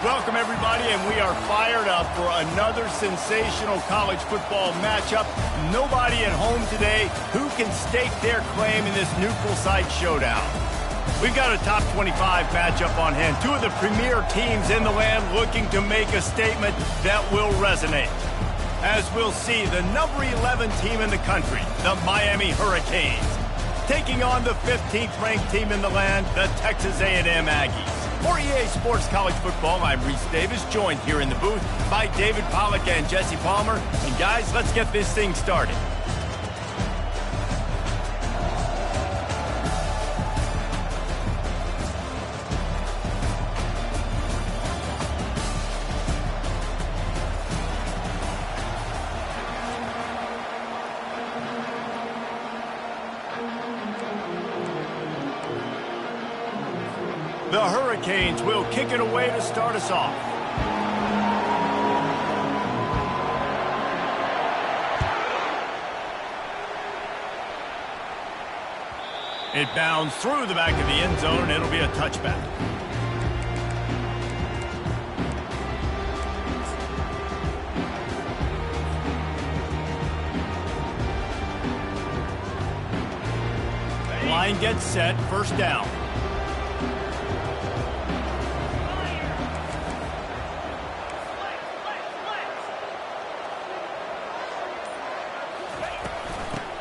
Welcome, everybody, and we are fired up for another sensational college football matchup. Nobody at home today who can stake their claim in this neutral site showdown. We've got a top 25 matchup on hand. Two of the premier teams in the land looking to make a statement that will resonate. As we'll see, the number 11 team in the country, the Miami Hurricanes, taking on the 15th ranked team in the land, the Texas A&M Aggies. For EA Sports College Football, I'm Reese Davis, joined here in the booth by David Pollack and Jesse Palmer. And guys, let's get this thing started. The Hurricanes will kick it away to start us off. It bounds through the back of the end zone, and it'll be a touchback. Line gets set, first down.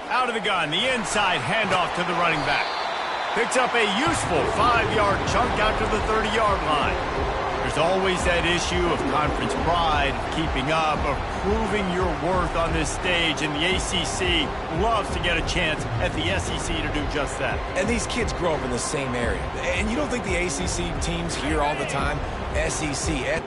Out of the gun, the inside handoff to the running back. Picks up a useful 5-yard chunk out to the 30-yard line. There's always that issue of conference pride, keeping up, of proving your worth on this stage, and the ACC loves to get a chance at the SEC to do just that. And these kids grow up in the same area. And you don't think the ACC teams hear all the time? SEC,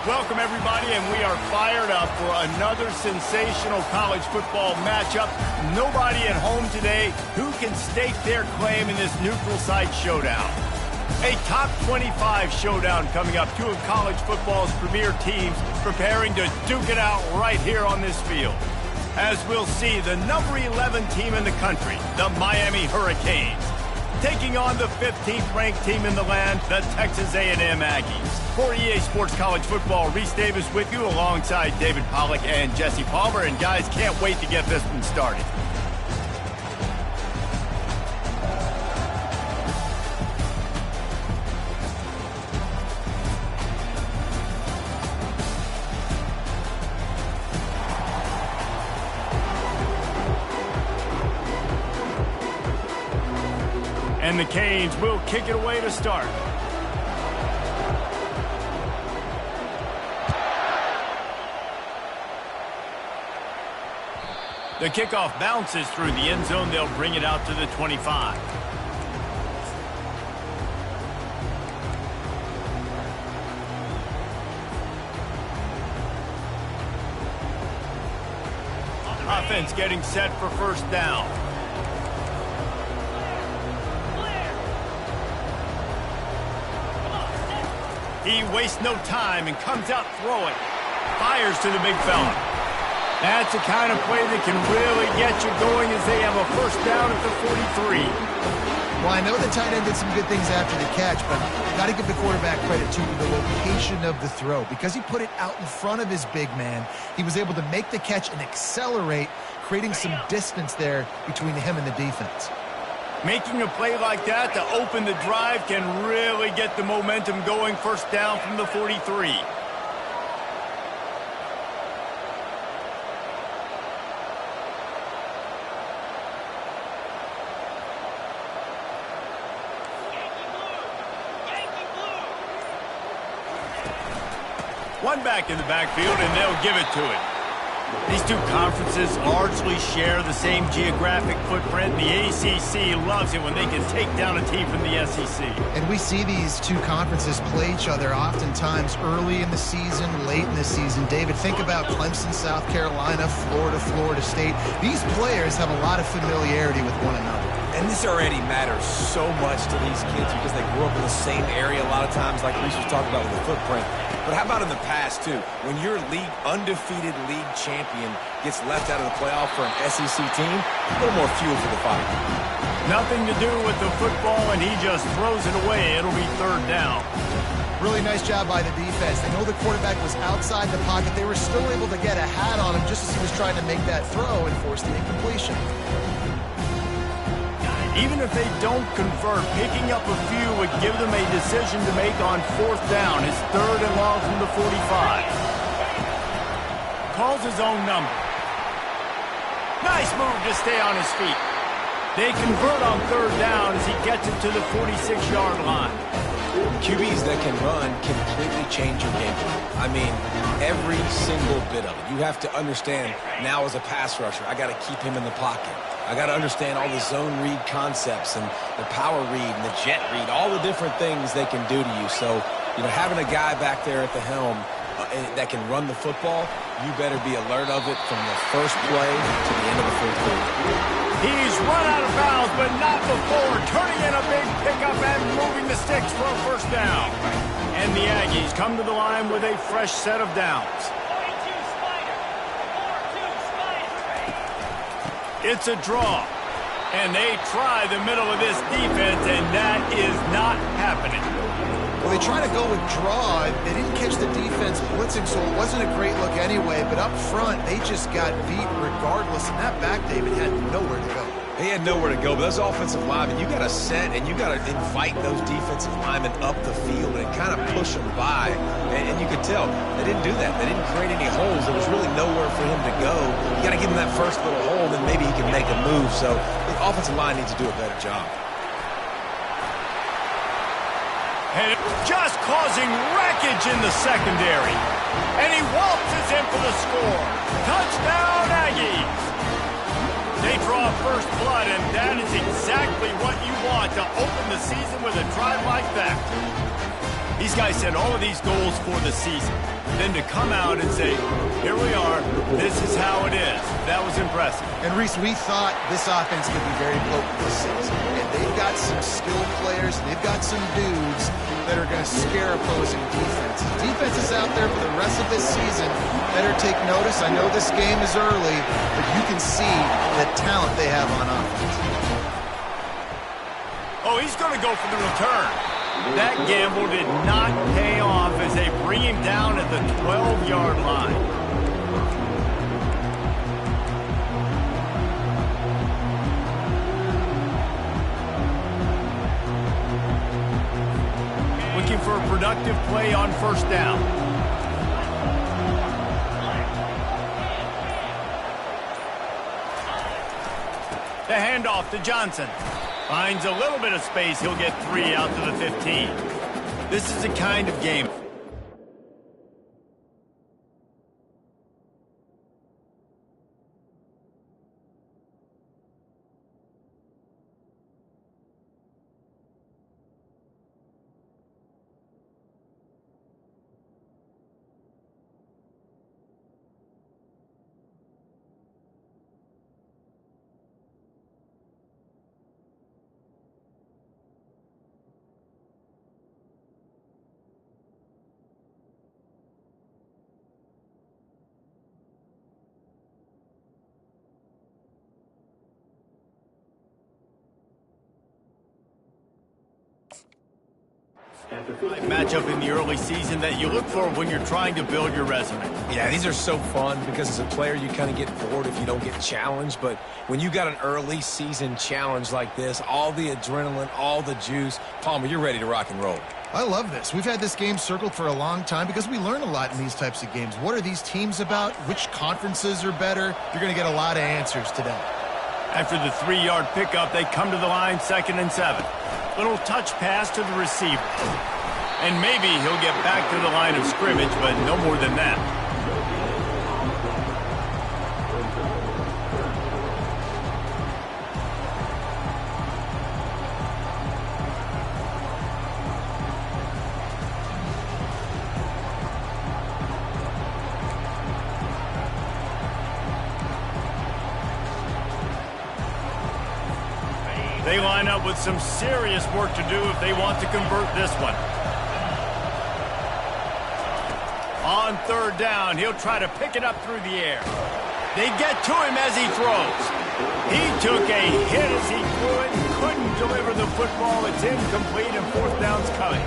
Welcome, everybody, and we are fired up for another sensational college football matchup. Nobody at home today who can stake their claim in this neutral site showdown. A top 25 showdown coming up. Two of college football's premier teams preparing to duke it out right here on this field. As we'll see, the number 11 team in the country, the Miami Hurricanes, taking on the 15th-ranked team in the land, the Texas A&M Aggies. For EA Sports College Football, Reese Davis with you alongside David Pollack and Jesse Palmer. And guys, can't wait to get this one started. And the Canes will kick it away to start. The kickoff bounces through the end zone. They'll bring it out to the 25. Offense getting set for first down. He wastes no time and comes out throwing. Fires to the big fella. That's the kind of play that can really get you going as they have a first down at the 43. Well, I know the tight end did some good things after the catch, but you got to give the quarterback credit to the location of the throw. Because he put it out in front of his big man, he was able to make the catch and accelerate, creating some distance there between him and the defense. Making a play like that to open the drive can really get the momentum going. First down from the 43. One back in the backfield, and they'll give it to it. These two conferences largely share the same geographic footprint. The ACC loves it when they can take down a team from the SEC. And we see these two conferences play each other oftentimes early in the season, late in the season. David, think about Clemson, South Carolina, Florida, Florida State. These players have a lot of familiarity with one another. And this already matters so much to these kids because they grew up in the same area a lot of times, like Reese was talking about with the footprint. But how about in the past, too? When your undefeated league champion gets left out of the playoff for an SEC team, a little more fuel for the fight. Nothing to do with the football, and he just throws it away. It'll be third down. Really nice job by the defense. They know the quarterback was outside the pocket. They were still able to get a hat on him just as he was trying to make that throw and force the incompletion. Even if they don't convert, picking up a few would give them a decision to make on fourth down. His third and long from the 45. Calls his own number. Nice move to stay on his feet. They convert on third down as he gets it to the 46-yard line. QBs that can run completely change your game. I mean, every single bit of it. You have to understand now as a pass rusher, I got to keep him in the pocket. I got to understand all the zone read concepts and the power read and the jet read, all the different things they can do to you. So, you know, having a guy back there at the helm that can run the football, you better be alert of it from the first play to the end of the fourth quarter. He's run out of bounds, but not before. Turning in a big pickup and moving the sticks for a first down. And the Aggies come to the line with a fresh set of downs. It's a draw, and they try the middle of this defense, and that is not happening. Well, they try to go with draw. They didn't catch the defense blitzing, so it wasn't a great look anyway. But up front, they just got beat regardless, and that back, David, had nowhere to go. He had nowhere to go, but those offensive linemen, you got to set and you got to invite those defensive linemen up the field and kind of push them by. And you could tell they didn't do that. They didn't create any holes. There was really nowhere for him to go. You got to give him that first little hole, and then maybe he can make a move. So the offensive line needs to do a better job. And just causing wreckage in the secondary. And he waltzes in for the score. Touchdown, Aggies. They draw first blood, and that is exactly what you want to open the season with a drive like that. These guys set all of these goals for the season. Then to come out and say, here we are, this is how it is. That was impressive. And Reese, we thought this offense could be very potent this season. And they've got some skilled players, and they've got some dudes that are going to scare opposing defenses. Defenses out there for the rest of this season better take notice. I know this game is early, but you can see the talent they have on offense. Oh, he's going to go for the return. That gamble did not pay off as they bring him down at the 12-yard line. Looking for a productive play on first down. The handoff to Johnson. Finds a little bit of space. He'll get 3 out to the 15. This is the kind of game. Matchup in the early season that you look for when you're trying to build your resume. Yeah, these are so fun because as a player you kind of get bored if you don't get challenged, but when you got an early season challenge like this, all the adrenaline, all the juice, Palmer, you're ready to rock and roll. I love this. We've had this game circled for a long time because we learn a lot in these types of games. What are these teams about? Which conferences are better? You're going to get a lot of answers today. After the 3-yard pickup, they come to the line 2nd and 7. Little touch pass to the receiver. And maybe he'll get back to the line of scrimmage, but no more than that. They line up with some serious work to do if they want to convert this one. On 3rd down, he'll try to pick it up through the air. They get to him as he throws. He took a hit as he threw it, couldn't deliver the football. It's incomplete and 4th down's coming.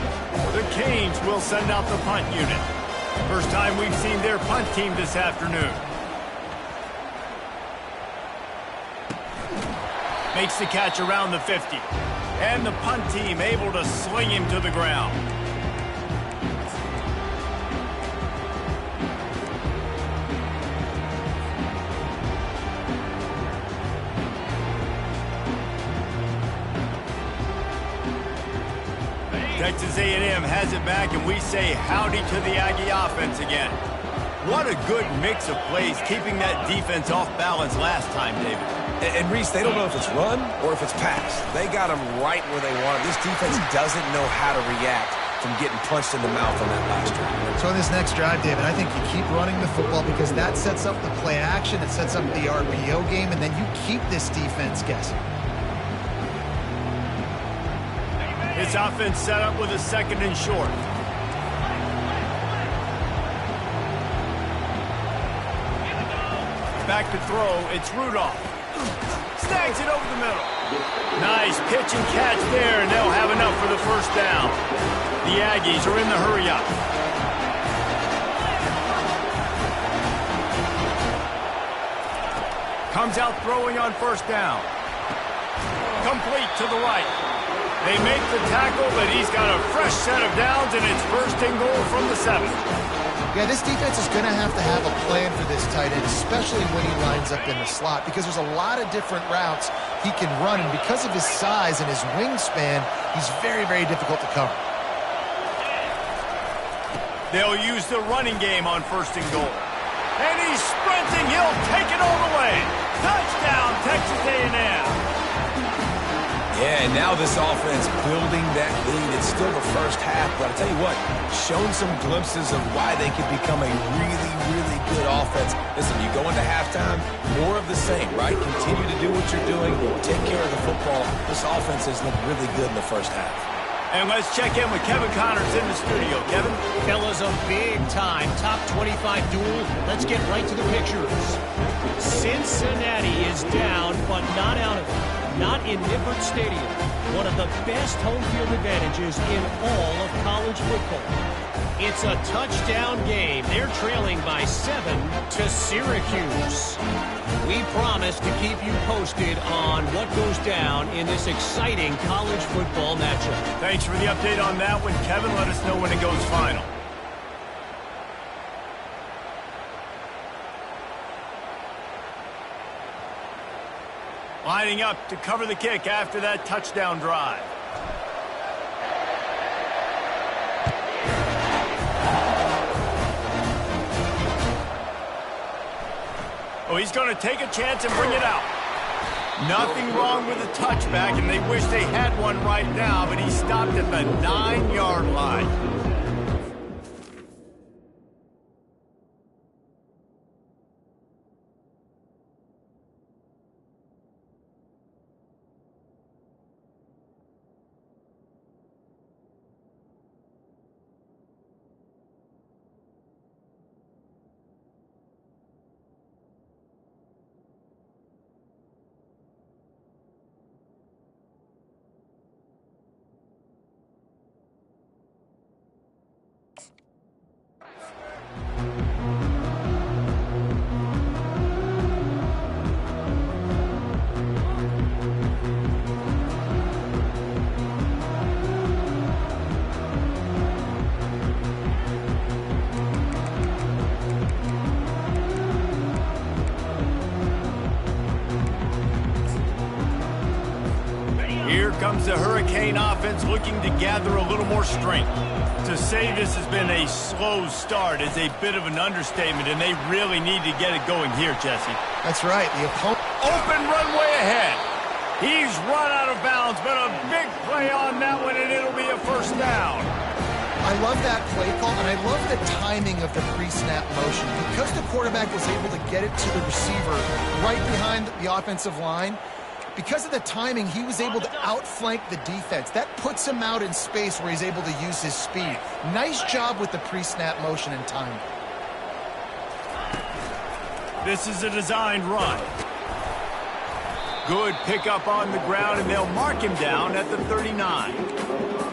The Canes will send out the punt unit. First time we've seen their punt team this afternoon. Makes the catch around the 50. And the punt team able to sling him to the ground. Texas A&M has it back, and we say howdy to the Aggie offense again. What a good mix of plays, keeping that defense off balance last time, David. And Reese, they don't know if it's run or if it's pass. They got them right where they want them. This defense doesn't know how to react from getting punched in the mouth on that last drive. So in this next drive, David, I think you keep running the football because that sets up the play action, it sets up the RPO game, and then you keep this defense guessing. This offense set up with a 2nd and short. Back to throw, it's Rudolph. Snags it over the middle. Nice pitch and catch there, and they'll have enough for the 1st down. The Aggies are in the hurry-up. Comes out throwing on 1st down. Complete to the right. They make the tackle, but he's got a fresh set of downs, and it's 1st and goal from the 7. Yeah, this defense is going to have a plan for this tight end, especially when he lines up in the slot, because there's a lot of different routes he can run, and because of his size and his wingspan, he's very, very difficult to cover. They'll use the running game on 1st and goal. And he's sprinting. He'll take it all the way. Touchdown, Texas A&M. Yeah, And now this offense building that lead. It's still the first half, but I'll tell you what, shown some glimpses of why they could become a really, really good offense. Listen, you go into halftime, more of the same, right? Continue to do what you're doing, take care of the football. This offense has looked really good in the first half. And let's check in with Kevin Connors in the studio. Kevin? Fellas, a big-time top 25 duel. Let's get right to the pictures. Cincinnati is down, but not out of it. Not in Nippert Stadium, one of the best home field advantages in all of college football. It's a touchdown game. They're trailing by 7 to Syracuse. We promise to keep you posted on what goes down in this exciting college football matchup. Thanks for the update on that one, Kevin. Let us know when it goes final. Lining up to cover the kick after that touchdown drive. Oh, he's going to take a chance and bring it out. Nothing wrong with a touchback, and they wish they had one right now, but he stopped at the 9-yard line. Here comes the Hurricane offense looking to gather a little more strength. To say this has been a slow start is a bit of an understatement, and they really need to get it going here, Jesse. That's right. The opponent... Open runway ahead. He's run out of bounds, but a big play on that one, and it'll be a first down. I love that play call, and I love the timing of the pre-snap motion. Because the quarterback was able to get it to the receiver right behind the offensive line, because of the timing, he was able to outflank the defense. That puts him out in space where he's able to use his speed. Nice job with the pre-snap motion and timing. This is a designed run. Good pickup on the ground, and they'll mark him down at the 39.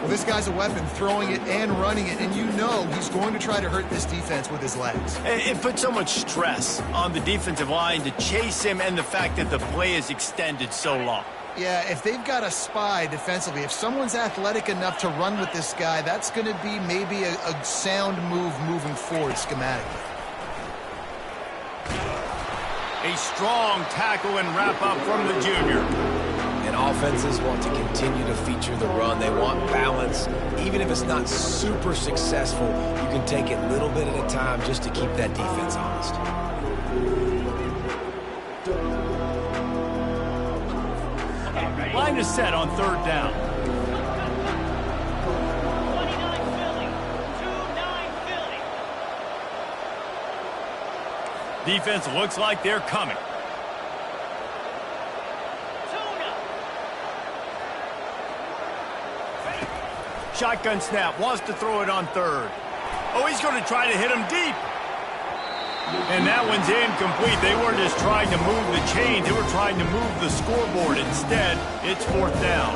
Well, this guy's a weapon, throwing it and running it, and you know he's going to try to hurt this defense with his legs. It puts so much stress on the defensive line to chase him, and the fact that the play is extended so long. Yeah, if they've got a spy defensively, if someone's athletic enough to run with this guy, that's going to be maybe a sound move moving forward schematically. A strong tackle and wrap-up from the junior. And offenses want to continue to feature the run. They want balance. Even if it's not super successful, you can take it little bit at a time just to keep that defense honest. Line is set on third down. 29 Philly. 2-9 Philly. Defense looks like they're coming. Shotgun snap, wants to throw it on third. Oh, he's going to try to hit him deep. And that one's incomplete. They weren't just trying to move the chains, they were trying to move the scoreboard. Instead, it's fourth down.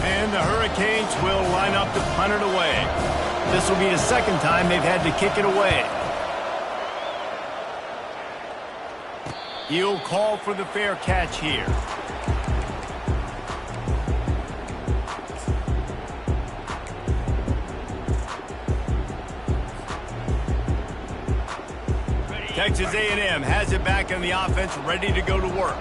And the Hurricanes will line up to punt it away. This will be the second time they've had to kick it away. He'll call for the fair catch here. Texas A&M has it back on the offense, ready to go to work.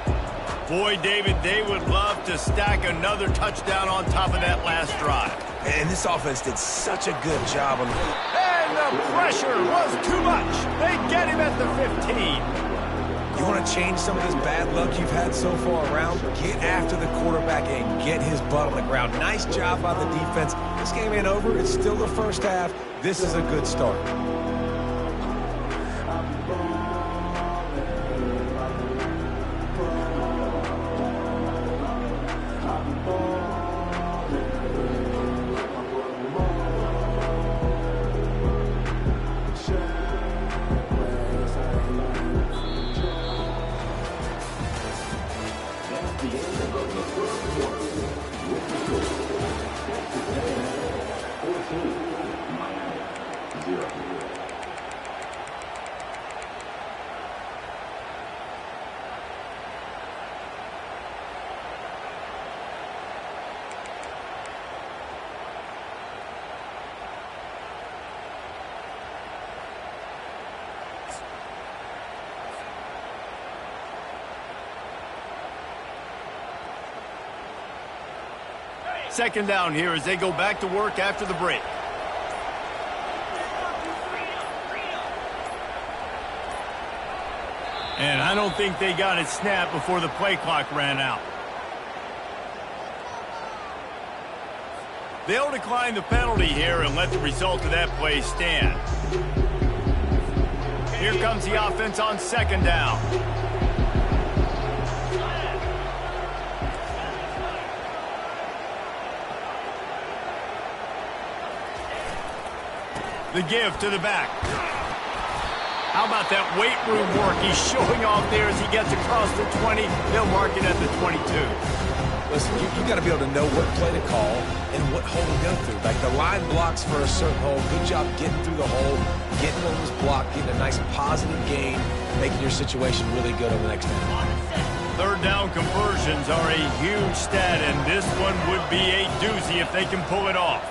Boy, David, they would love to stack another touchdown on top of that last drive. And this offense did such a good job on And the pressure was too much. They get him at the 15. You want to change some of this bad luck you've had so far around? Get after the quarterback and get his butt on the ground. Nice job by the defense. This game ain't over. It's still the first half. This is a good start. Second down here as they go back to work after the break. And I don't think they got it snapped before the play clock ran out. They'll decline the penalty here and let the result of that play stand. Here comes the offense on second down. The give to the back. How about that weight room work he's showing off there as he gets across the 20. They'll mark it at the 22. Listen, you got to be able to know what play to call and what hole to go through. Like the line blocks for a certain hole. Good job getting through the hole, getting what was blocked, getting a nice positive gain, making your situation really good on the next down. Third down conversions are a huge stat, and this one would be a doozy if they can pull it off.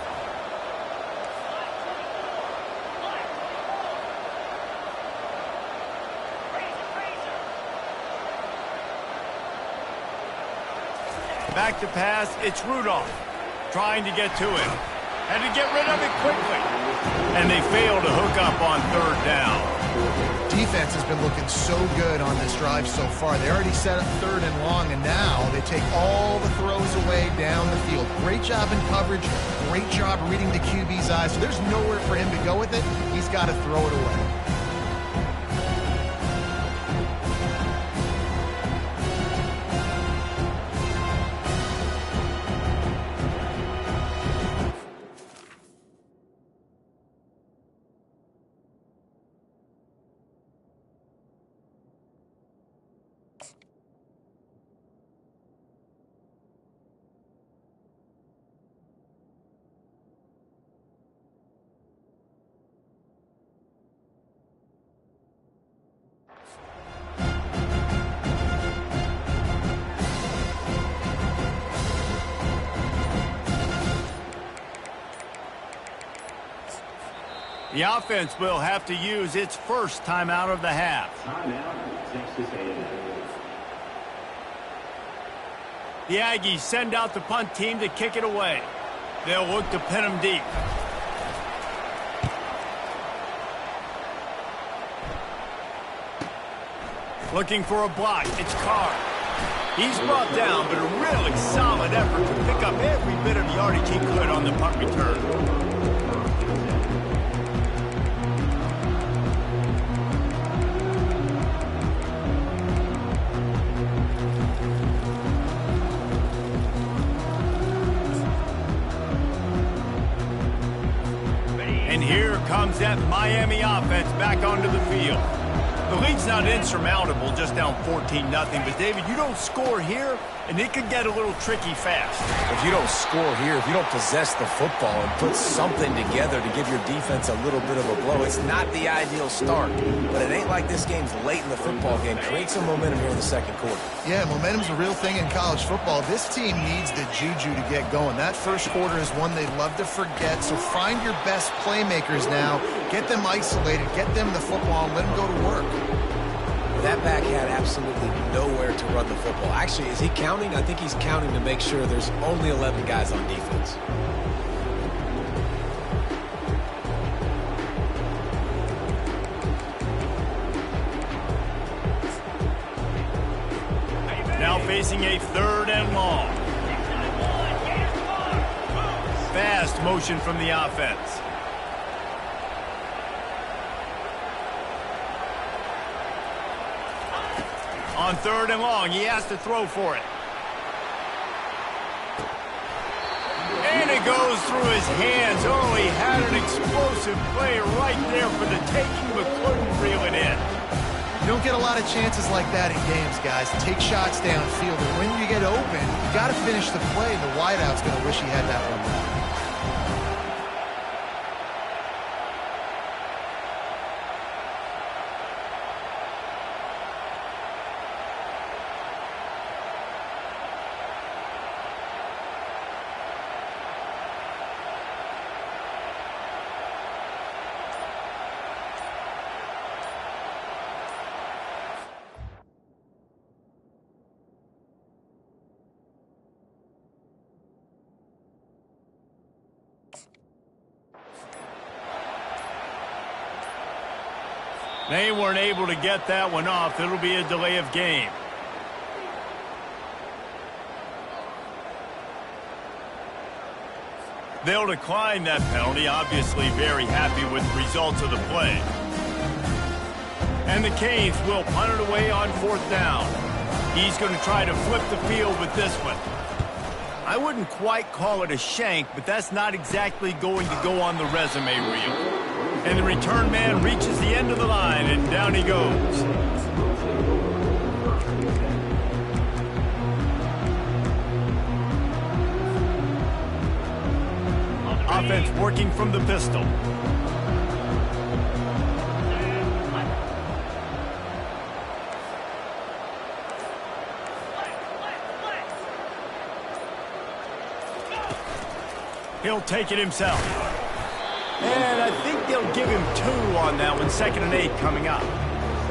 Back to pass, it's Rudolph trying to get to him. Had to get rid of it quickly. And they fail to hook up on third down. Defense has been looking so good on this drive so far. They already set up third and long, and now they take all the throws away down the field. Great job in coverage, great job reading the QB's eyes. So there's nowhere for him to go with it. He's got to throw it away. The offense will have to use its first timeout of the half. The Aggies send out the punt team to kick it away. They'll look to pin them deep. Looking for a block. It's Carr. He's brought down, but a really solid effort to pick up every bit of yardage he could on the punt return. And here comes that Miami offense back onto the field. The lead's not insurmountable, just down 14-0. But, David, you don't score here, and it could get a little tricky fast. If you don't score here, if you don't possess the football and put something together to give your defense a little bit of a blow, it's not the ideal start. But it ain't like this game's late in the football game. Create some momentum here in the second quarter. Yeah, momentum's a real thing in college football. This team needs the juju to get going. That first quarter is one they'd love to forget, so find your best playmakers now. Get them isolated, get them the football, and let them go to work. That back had absolutely nowhere to run the football. Actually, is he counting? I think he's counting to make sure there's only 11 guys on defense. Now facing a 3rd and long. Fast motion from the offense. On 3rd and long, he has to throw for it. And it goes through his hands. Oh, he had an explosive play right there for the taking, but couldn't reel it in. You don't get a lot of chances like that in games, guys. Take shots downfield, and when you get open, you got to finish the play. The wideout's going to wish he had that one back. They weren't able to get that one off. It'll be a delay of game. They'll decline that penalty, obviously very happy with the results of the play. And the Canes will punt it away on 4th down. He's going to try to flip the field with this one. I wouldn't quite call it a shank, but that's not exactly going to go on the resume reel. And the return man reaches the end of the line, and down he goes. Offense working from the pistol. He'll take it himself. And I think they'll give him 2 on that one. 2nd and 8 coming up.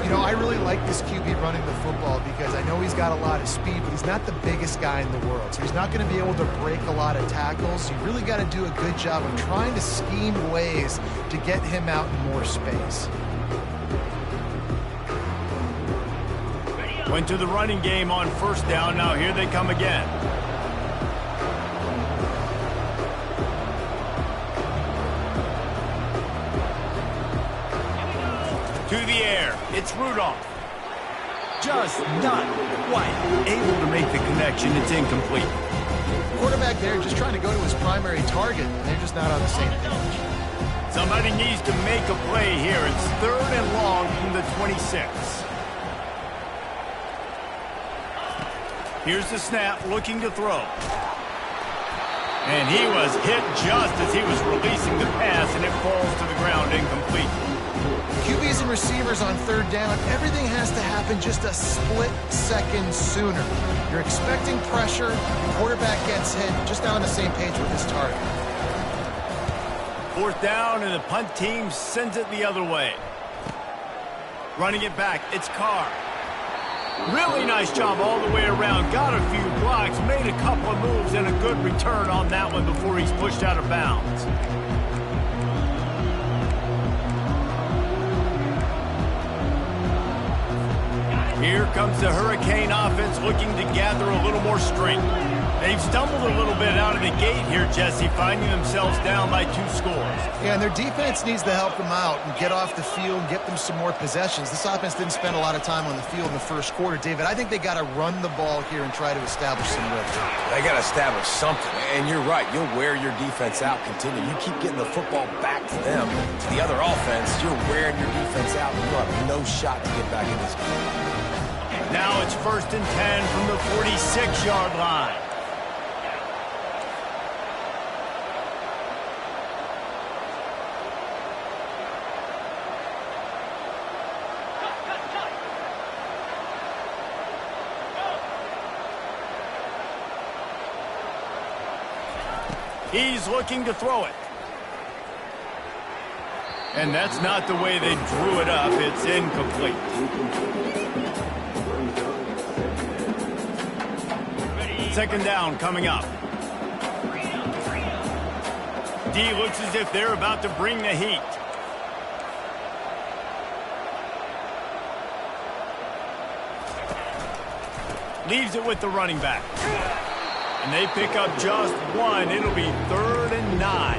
You know, I really like this QB running the football because I know he's got a lot of speed, but he's not the biggest guy in the world. So he's not going to be able to break a lot of tackles. You really got to do a good job of trying to scheme ways to get him out in more space. Went to the running game on 1st down. Now here they come again. To the air, it's Rudolph. Just not quite able to make the connection. It's incomplete. Quarterback there just trying to go to his primary target, and they're just not on the same page. Somebody needs to make a play here. It's 3rd and long from the 26. Here's the snap, looking to throw. And he was hit just as he was releasing the pass, and it falls to the ground incomplete. QBs and receivers on 3rd down, everything has to happen just a split second sooner. You're expecting pressure, the quarterback gets hit, just not on the same page with his target. 4th down, and the punt team sends it the other way. Running it back, it's Carr. Really nice job all the way around. Got a few blocks, made a couple of moves, and a good return on that one before he's pushed out of bounds. Here comes the Hurricane offense looking to gather a little more strength. They've stumbled a little bit out of the gate here, Jesse, finding themselves down by 2 scores. Yeah, and their defense needs to help them out and get off the field and get them some more possessions. This offense didn't spend a lot of time on the field in the 1st quarter. David, I think they got to run the ball here and try to establish some rhythm. They got to establish something, and you're right. You'll wear your defense out. Continue. You keep getting the football back to them, to the other offense. You're wearing your defense out, and you'll have no shot to get back in this game. Now it's 1st and 10 from the 46-yard line. He's looking to throw it. And that's not the way they drew it up. It's incomplete. Second down coming up. D looks as if they're about to bring the heat. Leaves it with the running back. And they pick up just one. It'll be 3rd and 9.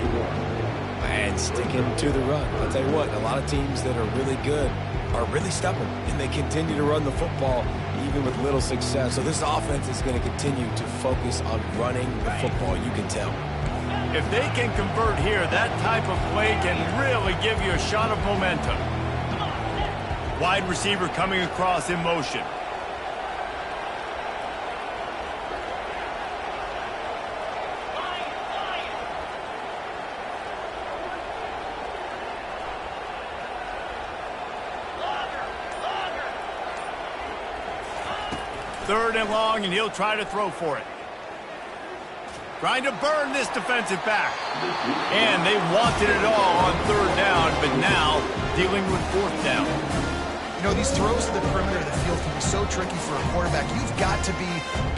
And sticking to the run. I'll tell you what, a lot of teams that are really good are really stubborn, and they continue to run the football even with little success. So this offense is going to continue to focus on running the football, you can tell. If they can convert here, that type of play can really give you a shot of momentum. Wide receiver coming across in motion. Third and long, and he'll try to throw for it. Trying to burn this defensive back. And they wanted it all on 3rd down, but now dealing with 4th down. You know, these throws to the perimeter of the field can be so tricky for a quarterback. You've got to be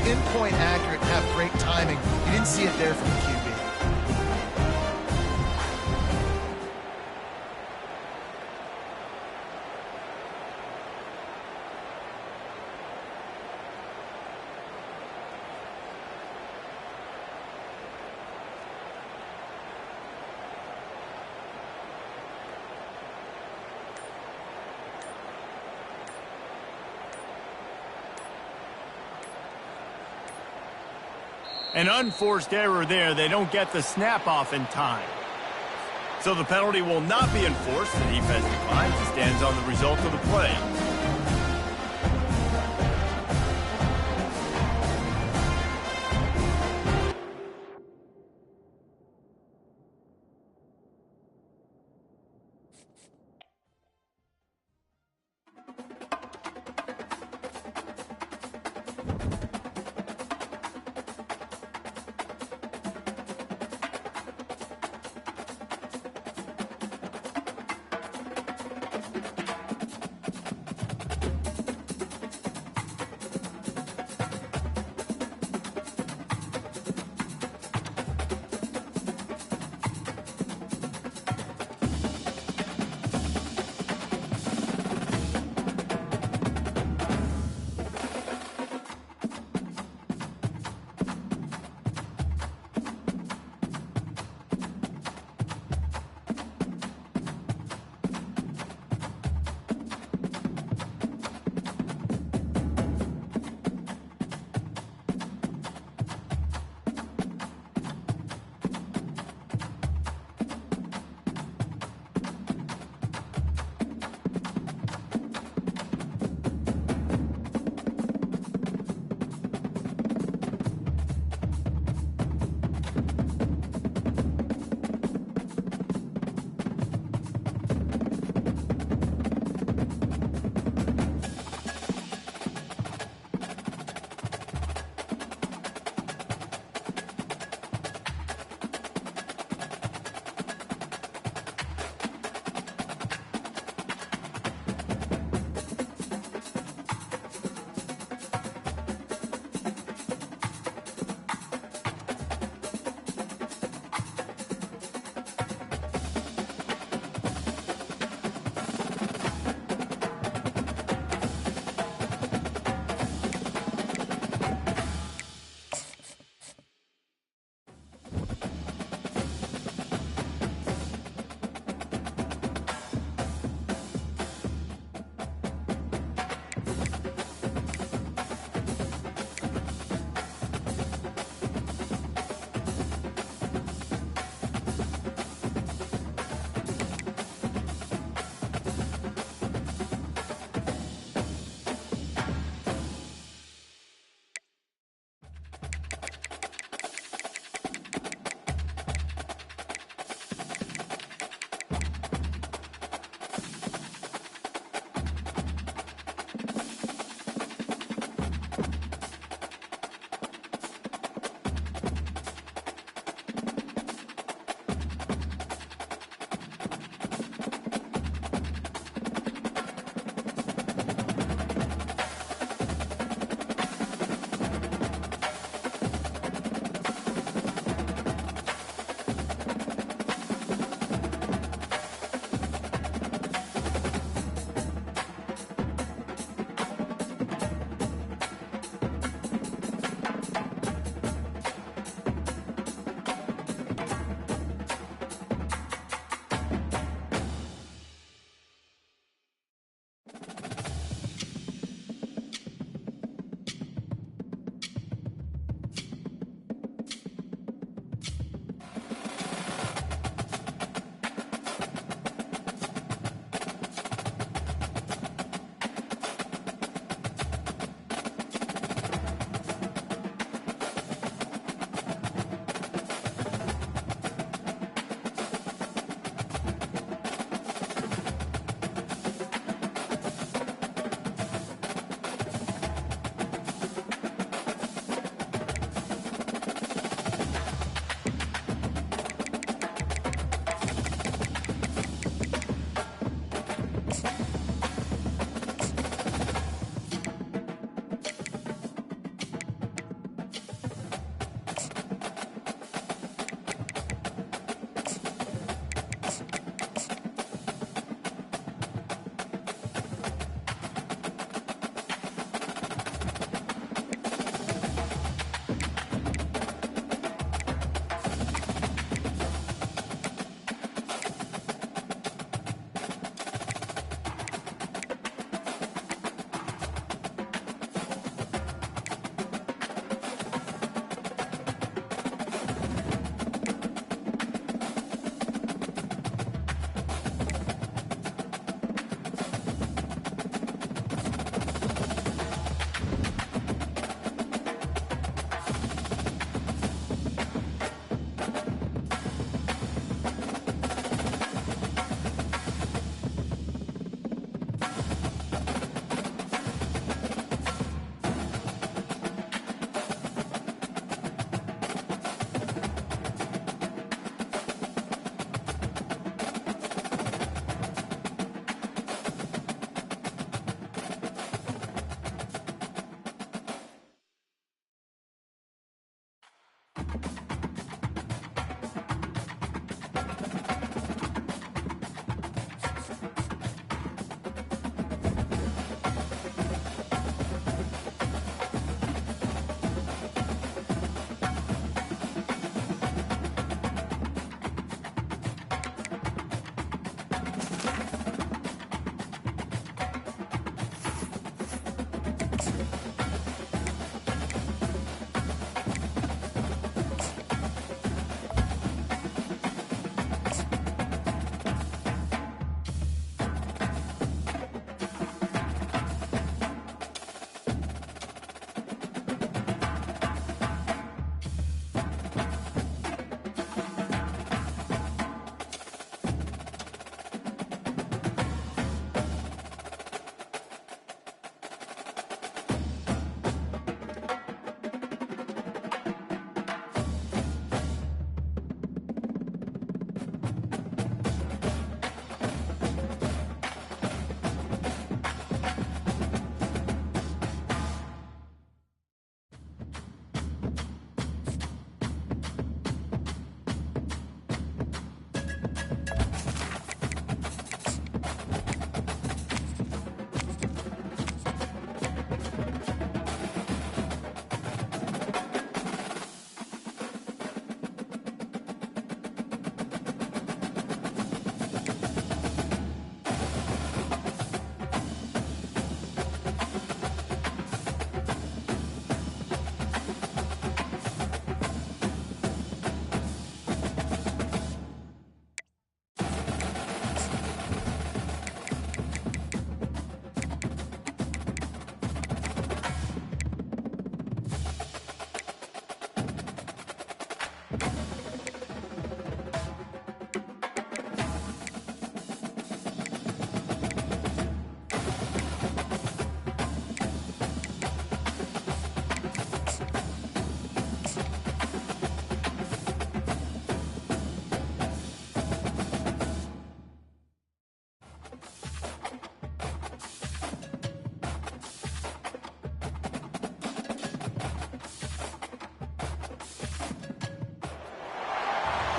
pinpoint accurate and have great timing. You didn't see it there from the QB. An unforced error there. They don't get the snap off in time. So the penalty will not be enforced. The defense declines and stands on the result of the play.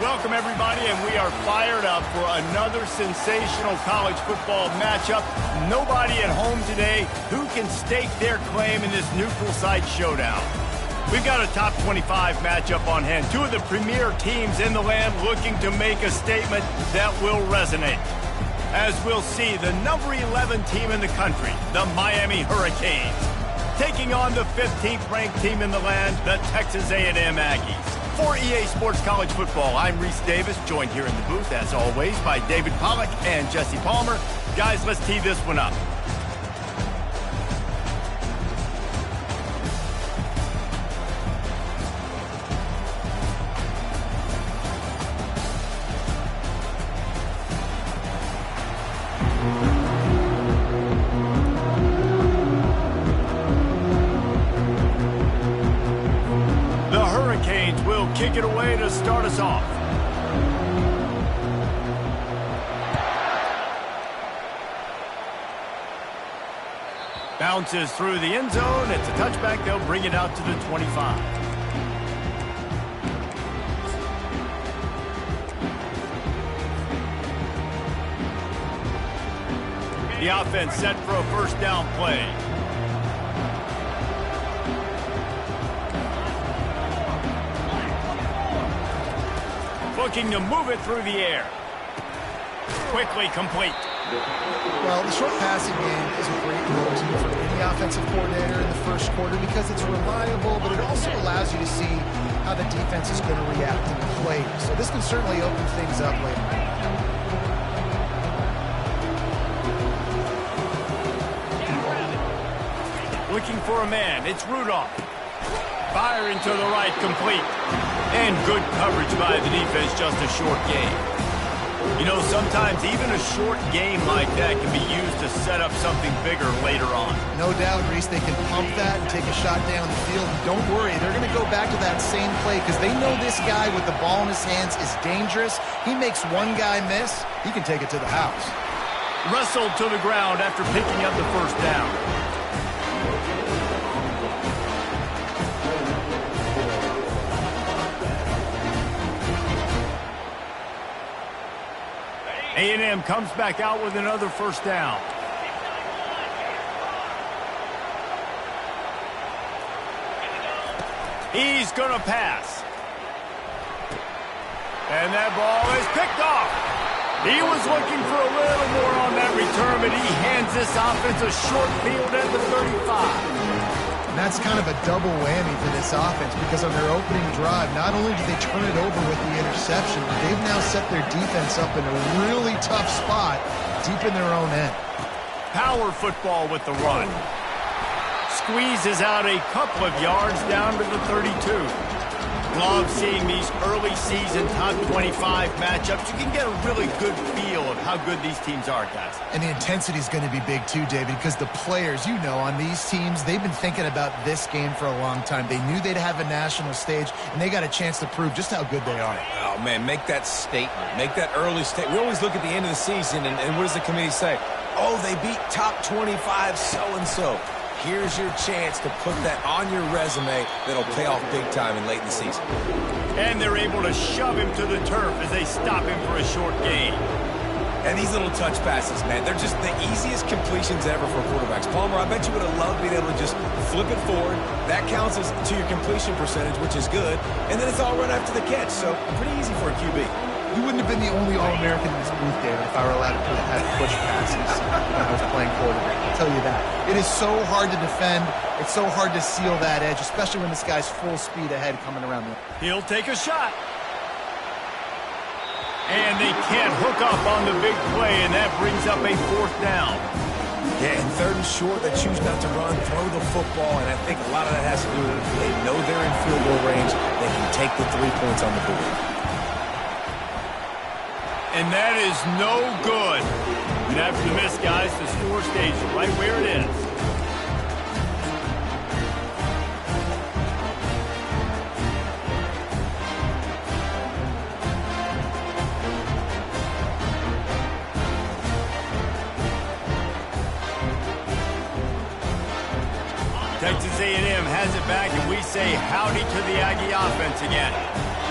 Welcome, everybody, and we are fired up for another sensational college football matchup. Nobody at home today who can stake their claim in this neutral site showdown. We've got a top 25 matchup on hand. Two of the premier teams in the land looking to make a statement that will resonate. As we'll see, the number 11 team in the country, the Miami Hurricanes, taking on the 15th ranked team in the land, the Texas A&M Aggies. For EA Sports College Football, I'm Reese Davis, joined here in the booth, as always, by David Pollack and Jesse Palmer. Guys, let's tee this one up. Kick it away to start us off. Bounces through the end zone. It's a touchback. They'll bring it out to the 25. The offense set for a first down play. Looking to move it through the air. Quickly complete. Well, the short passing game is a great go-to for any offensive coordinator in the first quarter because it's reliable, but it also allows you to see how the defense is going to react in the play. So this can certainly open things up later. Looking for a man. It's Rudolph. Firing to the right, complete. And good coverage by the defense, just a short game. You know, sometimes even a short game like that can be used to set up something bigger later on. No doubt, Reese, they can pump that and take a shot down the field. Don't worry, they're going to go back to that same play because they know this guy with the ball in his hands is dangerous. He makes one guy miss, he can take it to the house. Wrestled to the ground after picking up the first down. A&M comes back out with another first down. He's going to pass. And that ball is picked off. He was looking for a little more on that return, but he hands this offense a short field at the 35. And that's kind of a double whammy for this offense because on their opening drive, not only did they turn it over with the interception, but they've now set their defense up in a really tough spot deep in their own end. Power football with the run. Squeezes out a couple of yards down to the 32. Love seeing these early season top 25 matchups. You can get a really good feel of how good these teams are, guys. And the intensity is going to be big too, David, because the players, you know, on these teams, they've been thinking about this game for a long time. They knew they'd have a national stage, and they got a chance to prove just how good they are. Oh, man, make that statement. Make that early statement. We always look at the end of the season, and what does the committee say? Oh, they beat top 25 so-and-so. Here's your chance to put that on your resume that'll pay off big time in late in the season. And they're able to shove him to the turf as they stop him for a short gain. And these little touch passes, man, they're just the easiest completions ever for quarterbacks. Palmer, I bet you would have loved being able to just flip it forward. That counts as to your completion percentage, which is good. And then it's all run after the catch, so pretty easy for a QB. You wouldn't have been the only All-American in this booth, David, if I were allowed to have push passes when I was playing quarterback. I'll tell you that. It is so hard to defend. It's so hard to seal that edge, especially when this guy's full speed ahead coming around the... He'll take a shot. And they can't hook up on the big play, and that brings up a fourth down. Yeah, and third and short, they choose not to run, throw the football, and I think a lot of that has to do with it. They know they're in field goal range. They can take the 3 points on the board. And that is no good. And after the miss, guys, the score stays right where it is. Texas A&M has it back, and we say howdy to the Aggie offense again.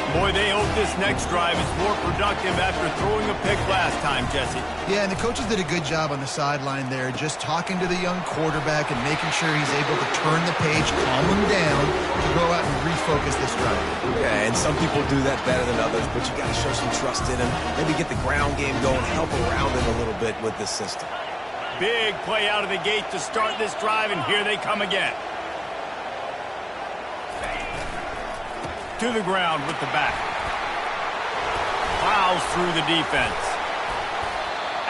Boy, they hope this next drive is more productive after throwing a pick last time, Jesse. Yeah, and the coaches did a good job on the sideline there, just talking to the young quarterback and making sure he's able to turn the page, calm him down, to go out and refocus this drive. Yeah, and some people do that better than others, but you got to show some trust in him. Maybe get the ground game going, help around him a little bit with this system. Big play out of the gate to start this drive, and here they come again. To the ground with the back. Plows through the defense.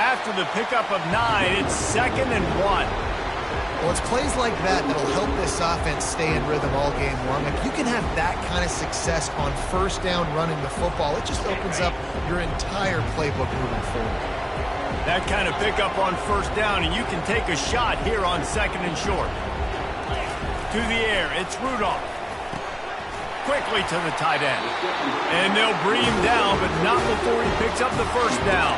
After the pickup of 9, it's 2nd and 1. Well, it's plays like that that'll help this offense stay in rhythm all game long. If you can have that kind of success on first down running the football, it just opens up your entire playbook moving forward. That kind of pickup on first down, and you can take a shot here on 2nd and short. To the air, it's Rudolph. Quickly to the tight end. And they'll bring him down, but not before he picks up the first down.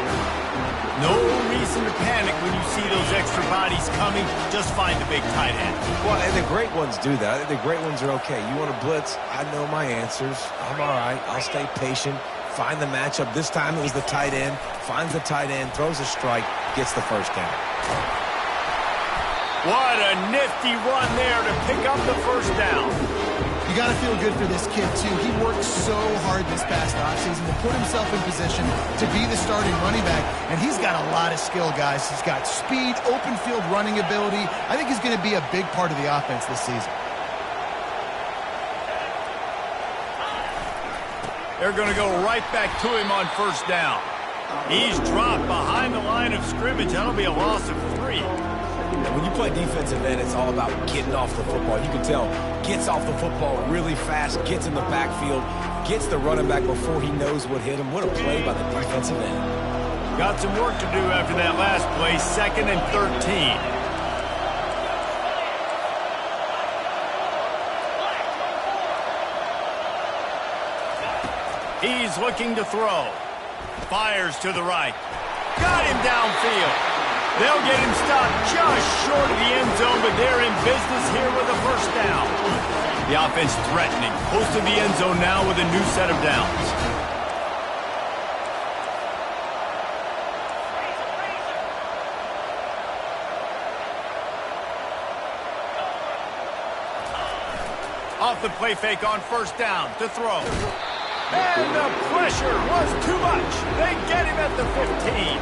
No reason to panic when you see those extra bodies coming. Just find the big tight end. Well, and the great ones do that. The great ones are okay. You want to blitz? I know my answers. I'm all right. I'll stay patient. Find the matchup. This time it was the tight end. Finds the tight end, throws a strike, gets the first down. What a nifty run there to pick up the first down. You got to feel good for this kid, too. He worked so hard this past offseason to put himself in position to be the starting running back, and he's got a lot of skill, guys. He's got speed, open field running ability. I think he's going to be a big part of the offense this season. They're going to go right back to him on first down. He's dropped behind the line of scrimmage. That'll be a loss of 3. When you play defensive end, it's all about getting off the football. You can tell, gets off the football really fast, gets in the backfield, gets the running back before he knows what hit him. What a play by the defensive end. Got some work to do after that last play, 2nd and 13. He's looking to throw. Fires to the right. Got him downfield. They'll get him stopped just short of the end zone, but they're in business here with a first down. The offense threatening. Close to the end zone now with a new set of downs. off the play fake on first down to throw. And the pressure was too much. They get him at the 15.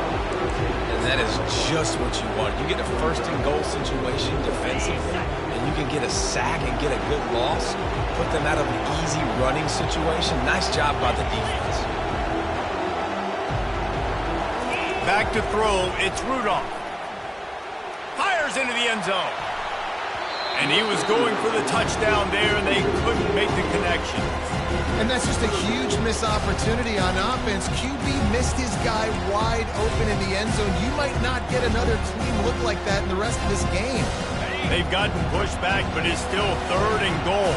And that is just what you want. You get a first-and-goal situation defensively, and you can get a sack and get a good loss, put them out of an easy running situation. Nice job by the defense. Back to throw, it's Rudolph. Fires into the end zone. And he was going for the touchdown there, and they couldn't make the connection. And that's just a huge missed opportunity on offense. QB missed his guy wide open in the end zone. You might not get another clean look like that in the rest of this game. They've gotten pushed back, but it's still 3rd and goal.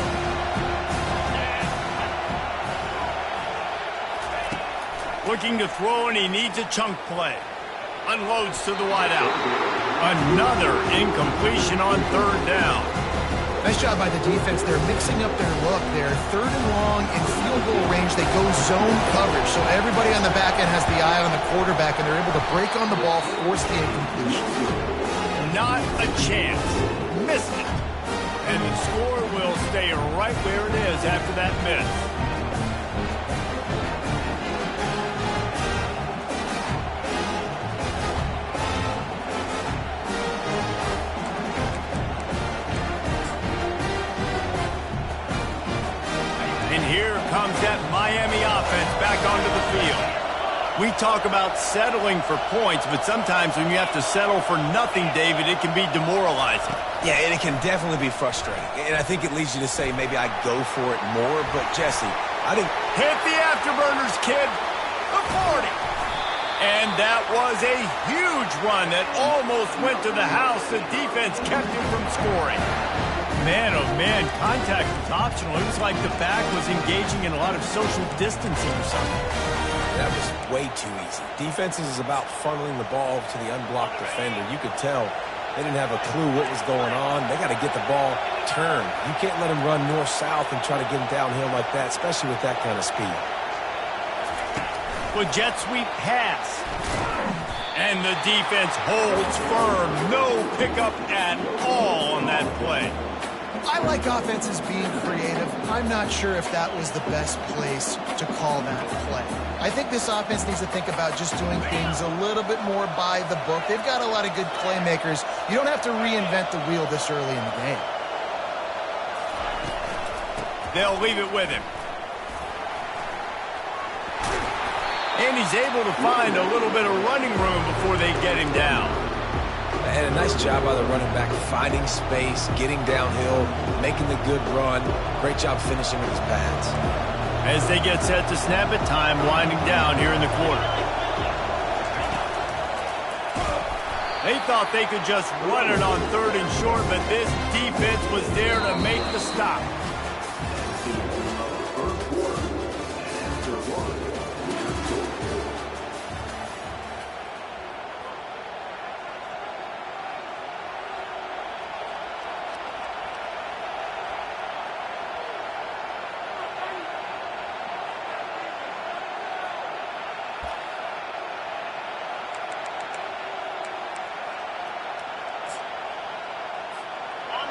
Looking to throw, and he needs a chunk play. Unloads to the wideout. Another incompletion on 3rd down. Nice job by the defense. They're mixing up their look. They're 3rd and long in field goal range. They go zone coverage, so everybody on the back end has the eye on the quarterback, and they're able to break on the ball, force the incompletion. Not a chance. Missed it. And the score will stay right where it is after that miss. And here comes that Miami offense back onto the field. We talk about settling for points, but sometimes when you have to settle for nothing, David, it can be demoralizing. Yeah, and it can definitely be frustrating. And I think it leads you to say maybe I go for it more. But, Jesse, I think... Hit the afterburners, kid. The 40. And that was a huge run that almost went to the house. The defense kept him from scoring. Man, oh man, contact was optional. It was like the back was engaging in a lot of social distancing or something. That was way too easy. Defenses is about funneling the ball to the unblocked defender. You could tell they didn't have a clue what was going on. They got to get the ball turned. You can't let them run north-south and try to get them downhill like that, especially with that kind of speed. With jet sweep pass. And the defense holds firm. No pickup at all on that play. I like offenses being creative. I'm not sure if that was the best place to call that play. I think this offense needs to think about just doing things a little bit more by the book. They've got a lot of good playmakers. You don't have to reinvent the wheel this early in the game. They'll leave it with him. And he's able to find a little bit of running room before they get him down. And a nice job by the running back, finding space, getting downhill, making the good run. Great job finishing with his pads. As they get set to snap it, time winding down here in the quarter. They thought they could just run it on 3rd and short, but this defense was there to make the stop.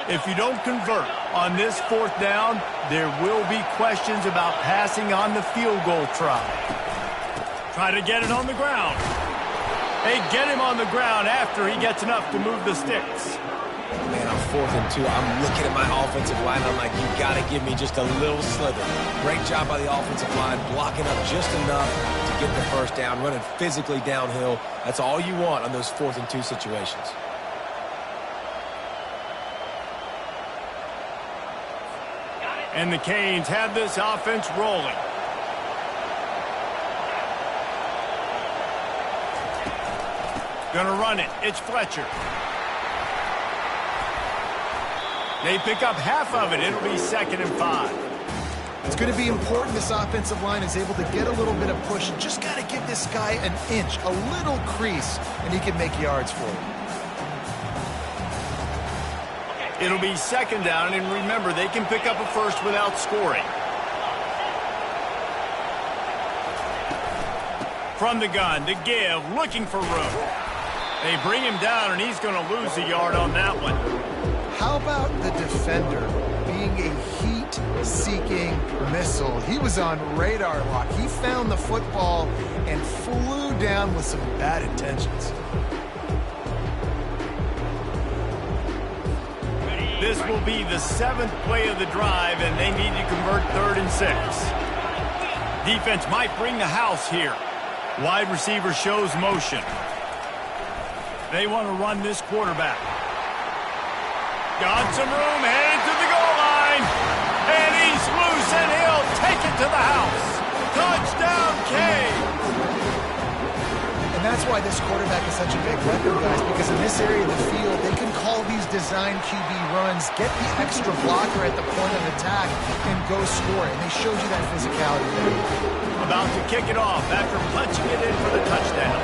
If you don't convert on this 4th down, there will be questions about passing on the field goal try. Try to get it on the ground. They get him on the ground after he gets enough to move the sticks. Man, on 4th and 2, I'm looking at my offensive line. I'm like, you got to give me just a little slither. Great job by the offensive line, blocking up just enough to get the first down, running physically downhill. That's all you want on those 4th and 2 situations. And the Canes have this offense rolling. Gonna run it. It's Fletcher. They pick up half of it. It'll be 2nd and 5. It's going to be important this offensive line is able to get a little bit of push. You just got to give this guy an inch, a little crease, and he can make yards for you. It'll be 2nd down, and remember, they can pick up a first without scoring. From the gun to give, looking for room. They bring him down, and he's going to lose a yard on that one. How about the defender being a heat missile. He was on radar lock. He found the football and flew down with some bad intentions. This will be the 7th play of the drive, and they need to convert 3rd and 6. Defense might bring the house here. Wide receiver shows motion. They want to run this quarterback. Got some room, headed to the goal line. And he's loose, and he'll take it to the house. Touchdown, K. And that's why this quarterback is such a big weapon, guys, because in this area of the field, they can call these design QB runs, get the extra blocker at the point of attack, and go score. And they showed you that physicality there. About to kick it off after punching it in for the touchdown.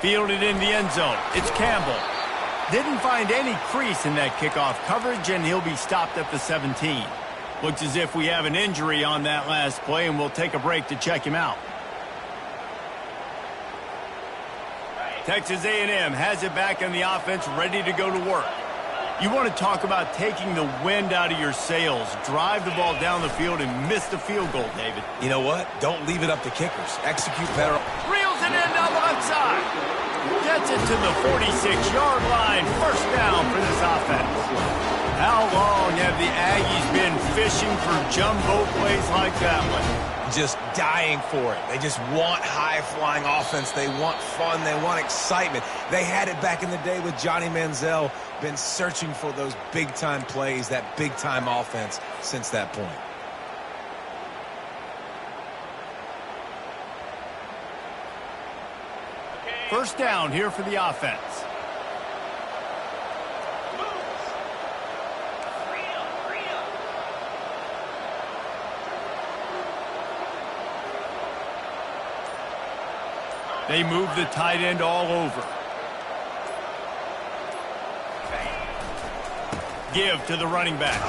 Fielded in the end zone. It's Campbell. Didn't find any crease in that kickoff coverage, and he'll be stopped at the 17. Looks as if we have an injury on that last play, and we'll take a break to check him out. Texas A&M has it back in the offense, ready to go to work. You want to talk about taking the wind out of your sails. Drive the ball down the field and miss the field goal, David. You know what? Don't leave it up to kickers. Execute better. Reels it in down the left side. Gets it to the 46-yard line. First down for this offense. How long have the Aggies been fishing for jumbo plays like that one? Just dying for it. They just want high-flying offense. They want fun. They want excitement. They had it back in the day with Johnny Manziel. Been searching for those big-time plays, that big-time offense since that point. First down here for the offense. They move the tight end all over. Give to the running back.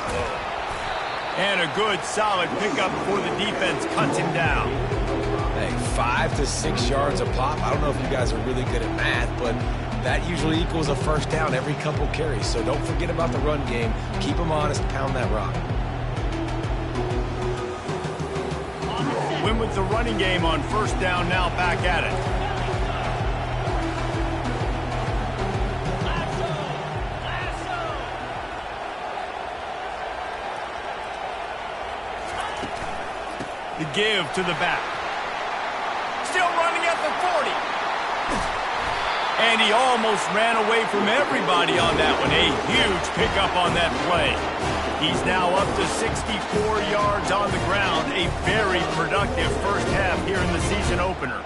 And a good, solid pickup before the defense cuts him down. Hey, 5 to 6 yards a pop. I don't know if you guys are really good at math, but that usually equals a first down every couple carries. So don't forget about the run game. Keep them honest. Pound that rock. Win with the running game on first down, now back at it. The give to the back. Still running at the 40. And he almost ran away from everybody on that one. A huge pickup on that play. He's now up to 64 yards on the ground. A very productive first half here in the season opener.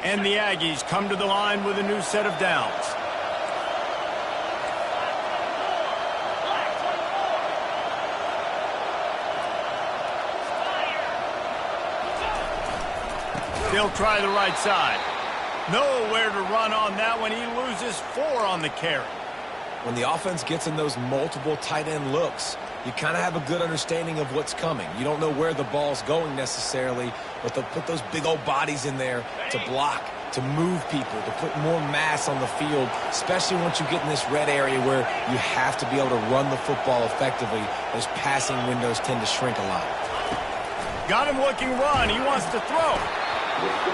And the Aggies come to the line with a new set of downs. They'll try the right side. Nowhere to run on that one. He loses 4 on the carry. When the offense gets in those multiple tight end looks, you kind of have a good understanding of what's coming. You don't know where the ball's going necessarily, but they'll put those big old bodies in there to block, to move people, to put more mass on the field, especially once you get in this red area where you have to be able to run the football effectively. Those passing windows tend to shrink a lot. Got him looking run. He wants to throw.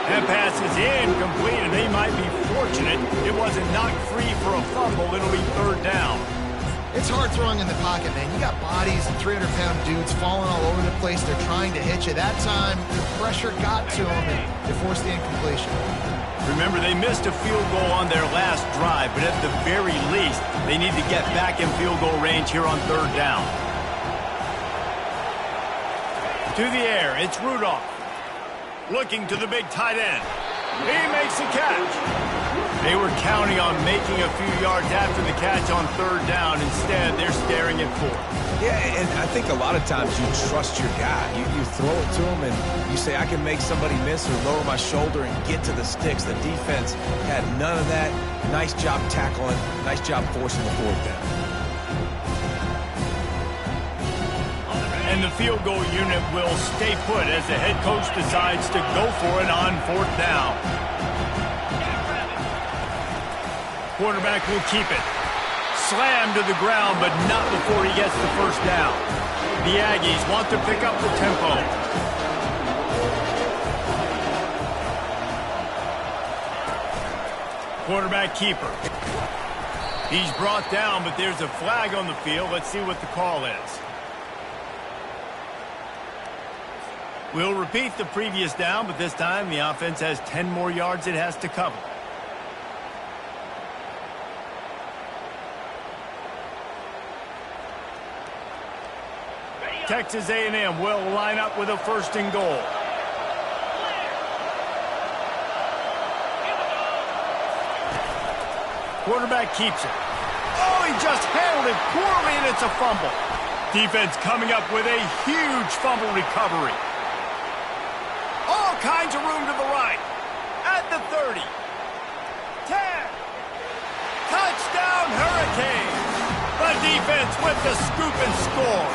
That pass is incomplete, and they might be fortunate it wasn't knocked free for a fumble. It'll be third down. It's hard throwing in the pocket, man. You got bodies and 300-pound dudes falling all over the place. They're trying to hit you. That time, the pressure got to them, and they forced the incompletion. Remember, they missed a field goal on their last drive, but at the very least, they need to get back in field goal range here on third down. To the air, it's Rudolph. Looking to the big tight end. He makes the catch. They were counting on making a few yards after the catch on third down. Instead, they're staring at fourth. Yeah, and I think a lot of times you trust your guy. You throw it to him, and you say, I can make somebody miss or lower my shoulder and get to the sticks. The defense had none of that. Nice job tackling. Nice job forcing the fourth down. And And the field goal unit will stay put as the head coach decides to go for it on 4th down. Quarterback will keep it. Slammed to the ground, but not before he gets the first down. The Aggies want to pick up the tempo. Quarterback keeper. He's brought down, but there's a flag on the field. Let's see what the call is. We'll repeat the previous down, but this time the offense has 10 more yards it has to cover. Texas A&M will line up with a 1st and goal. Quarterback keeps it. Oh, he just handled it poorly, and it's a fumble. Defense coming up with a huge fumble recovery. All kinds of room to the right. At the 30. 10. Touchdown, Hurricane. The defense with the scoop and score.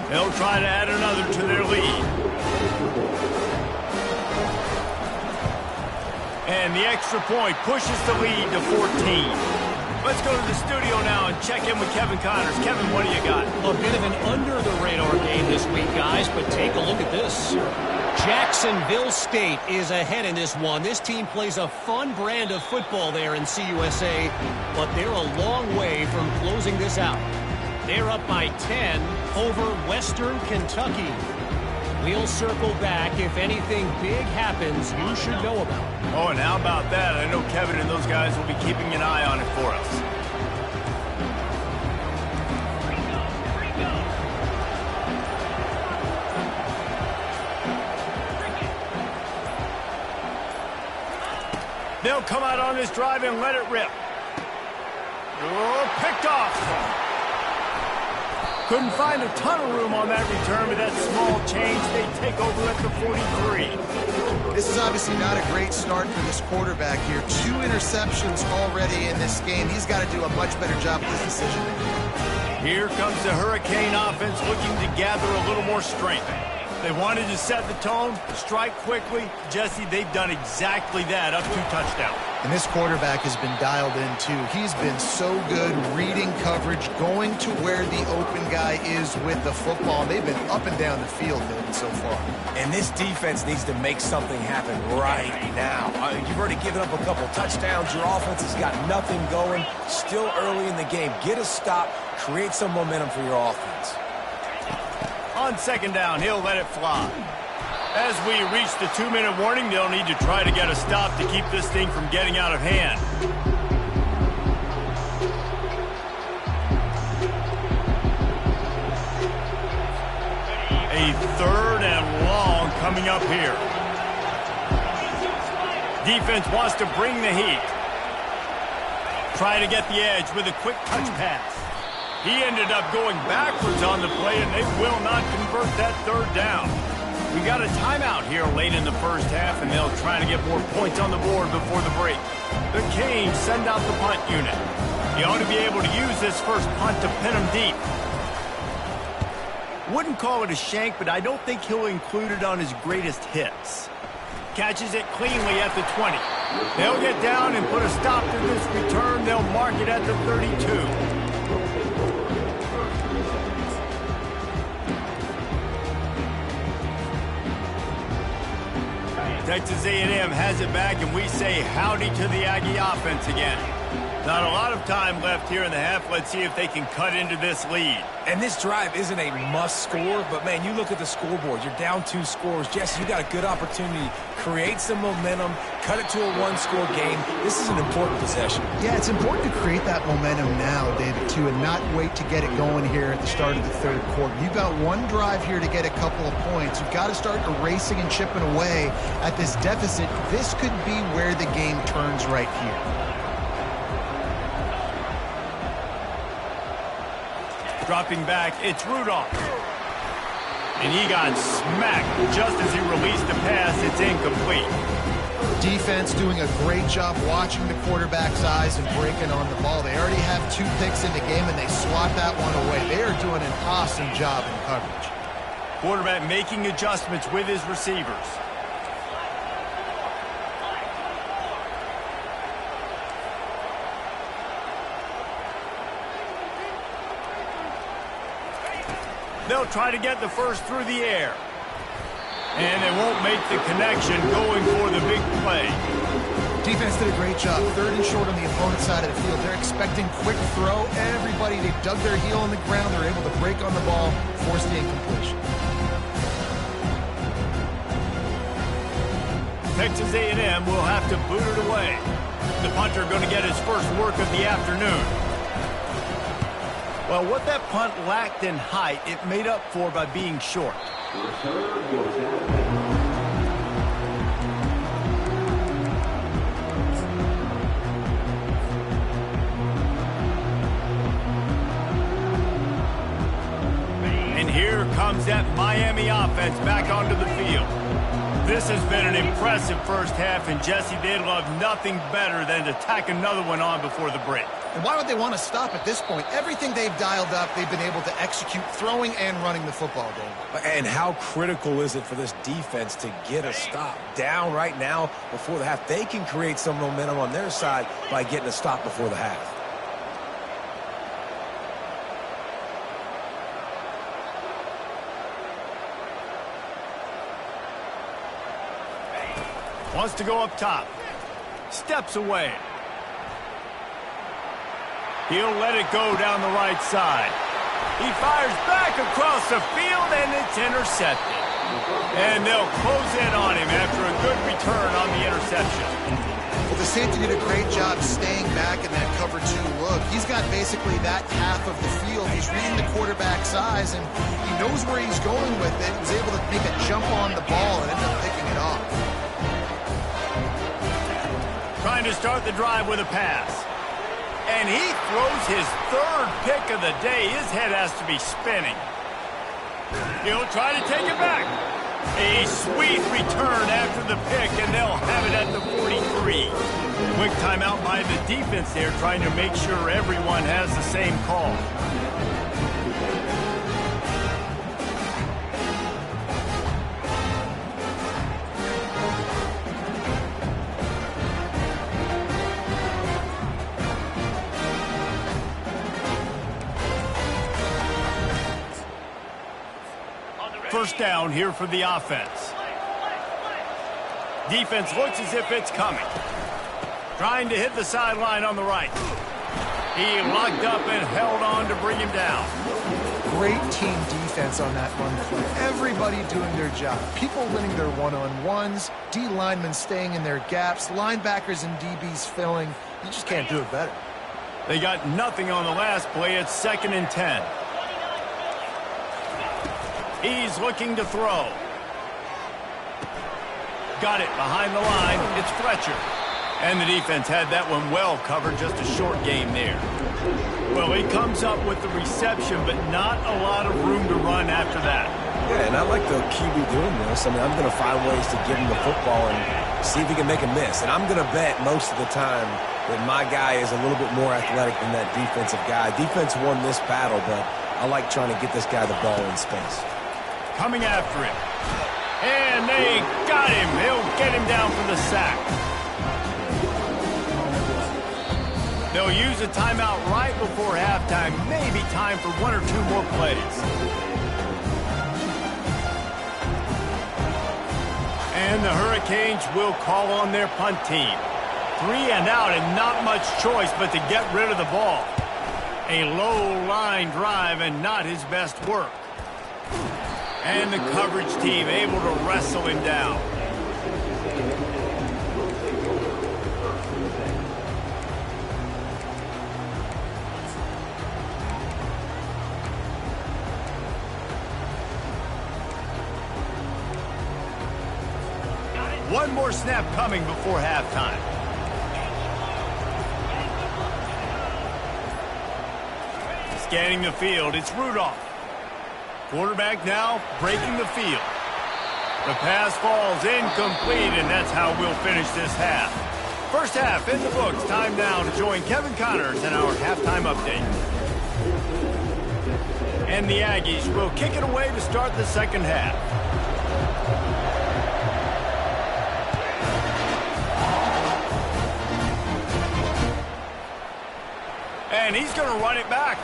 They'll try to add another to their lead. And the extra point pushes the lead to 14. Let's go to the studio now and check in with Kevin Connors. Kevin, what do you got? A bit of an under-the-radar game this week, guys, but take a look at this. Jacksonville State is ahead in this one. This team plays a fun brand of football there in CUSA, but they're a long way from closing this out. They're up by 10 over Western Kentucky. We'll circle back if anything big happens you should know about. Oh, and how about that? I know Kevin and those guys will be keeping an eye on it for us. They'll come out on this drive and let it rip. Oh, picked off. Couldn't find a ton of room on that return, but that small change, they take over at the 43. This is obviously not a great start for this quarterback here. 2 interceptions already in this game. He's got to do a much better job with his decision making. Here comes the Hurricane offense looking to gather a little more strength. They wanted to set the tone, strike quickly. Jesse, they've done exactly that, up 2 touchdowns. And this quarterback has been dialed in, too. He's been so good reading coverage, going to where the open guy is with the football. They've been up and down the field, David, so far. And this defense needs to make something happen right now. You've already given up a couple touchdowns. Your offense has got nothing going. Still early in the game. Get a stop. Create some momentum for your offense. On 2nd down, he'll let it fly. As we reach the 2-minute warning, they'll need to try to get a stop to keep this thing from getting out of hand. A 3rd and long coming up here. Defense wants to bring the heat. Try to get the edge with a quick touch pass. He ended up going backwards on the play, and they will not convert that 3rd down. We got a timeout here late in the first half, and they'll try to get more points on the board before the break. The Canes send out the punt unit. He ought to be able to use this first punt to pin him deep. Wouldn't call it a shank, but I don't think he'll include it on his greatest hits. Catches it cleanly at the 20. They'll get down and put a stop to this return. They'll mark it at the 32. Texas A&M has it back, and we say howdy to the Aggie offense again. Not a lot of time left here in the half. Let's see if they can cut into this lead. And this drive isn't a must score, but, man, you look at the scoreboard. You're down 2 scores. Jesse, you got a good opportunity. Create some momentum. Cut it to a 1-score game. This is an important possession. Yeah, it's important to create that momentum now, David, too, and not wait to get it going here at the start of the 3rd quarter. You've got 1 drive here to get a couple of points. You've got to start erasing and chipping away at this deficit. This could be where the game turns right here. Dropping back, it's Rudolph. And he got smacked just as he released the pass. It's incomplete. Defense doing a great job watching the quarterback's eyes and breaking on the ball. They already have 2 picks in the game, and they swat that one away. They are doing an awesome job in coverage. Quarterback making adjustments with his receivers. They'll try to get the first through the air. And they won't make the connection going for the big play. Defense did a great job. 3rd and short on the opponent's side of the field. They're expecting quick throw. Everybody, they dug their heel on the ground. They're able to break on the ball, force the incompletion. Texas A&M will have to boot it away. The punter going to get his first work of the afternoon. Well, what that punt lacked in height, it made up for by being short. And here comes that Miami offense back onto the field. This has been an impressive first half, and Jesse, they'd love nothing better than to tack another one on before the break. And why would they want to stop at this point? Everything they've dialed up, they've been able to execute throwing and running the football game. And how critical is it for this defense to get a stop? Down right now before the half. They can create some momentum on their side by getting a stop before the half. Wants to go up top. Steps away. He'll let it go down the right side. He fires back across the field, and it's intercepted. And they'll close in on him after a good return on the interception. Well, the safety did a great job staying back in that cover 2 look. He's got basically that half of the field. He's reading the quarterback's eyes, and he knows where he's going with it. He was able to make a jump on the ball and end up picking it off. Trying to start the drive with a pass. And he throws his 3rd pick of the day. His head has to be spinning. He'll try to take it back. A sweet return after the pick, and they'll have it at the 43. Quick timeout by the defense there, trying to make sure everyone has the same call. First down here for the offense. Defense looks as if it's coming. Trying to hit the sideline on the right. He locked up and held on to bring him down. Great team defense on that run play. Everybody doing their job. People winning their one-on-ones, D linemen staying in their gaps, linebackers and DBs filling. You just can't do it better. They got nothing on the last play. It's 2nd and 10. He's looking to throw. Got it behind the line. It's Fletcher. And the defense had that one well covered. Just a short game there. Well, he comes up with the reception, but not a lot of room to run after that. Yeah, and I like the QB doing this. I mean, I'm going to find ways to give him the football and see if he can make a miss. And I'm going to bet most of the time that my guy is a little bit more athletic than that defensive guy. Defense won this battle, but I like trying to get this guy the ball in space. Coming after him. And they got him. They'll get him down for the sack. They'll use a timeout right before halftime. Maybe time for 1 or 2 more plays. And the Hurricanes will call on their punt team. 3 and out and not much choice but to get rid of the ball. A low line drive and not his best work. And the coverage team able to wrestle him down. One more snap coming before halftime. Scanning the field, it's Rudolph. Quarterback now breaking the field. The pass falls incomplete, and that's how we'll finish this half. First half in the books. Time now to join Kevin Connors in our halftime update. And the Aggies will kick it away to start the second half. And he's going to run it back.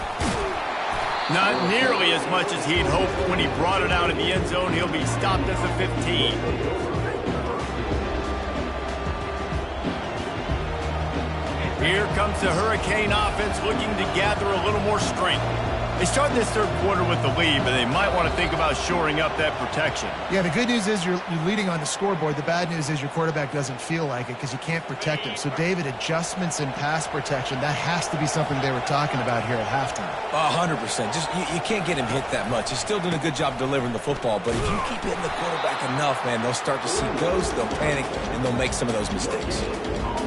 Not nearly as much as he'd hoped when he brought it out of the end zone. He'll be stopped at the 15. Here comes the Hurricane offense looking to gather a little more strength. They started this third quarter with the lead, but they might want to think about shoring up that protection. Yeah, the good news is you're leading on the scoreboard. The bad news is your quarterback doesn't feel like it because you can't protect him. So, David, adjustments in pass protection, that has to be something they were talking about here at halftime. 100%. Just you can't get him hit that much. He's still doing a good job delivering the football, but if you keep hitting the quarterback enough, man, they'll start to see ghosts, they'll panic, and they'll make some of those mistakes.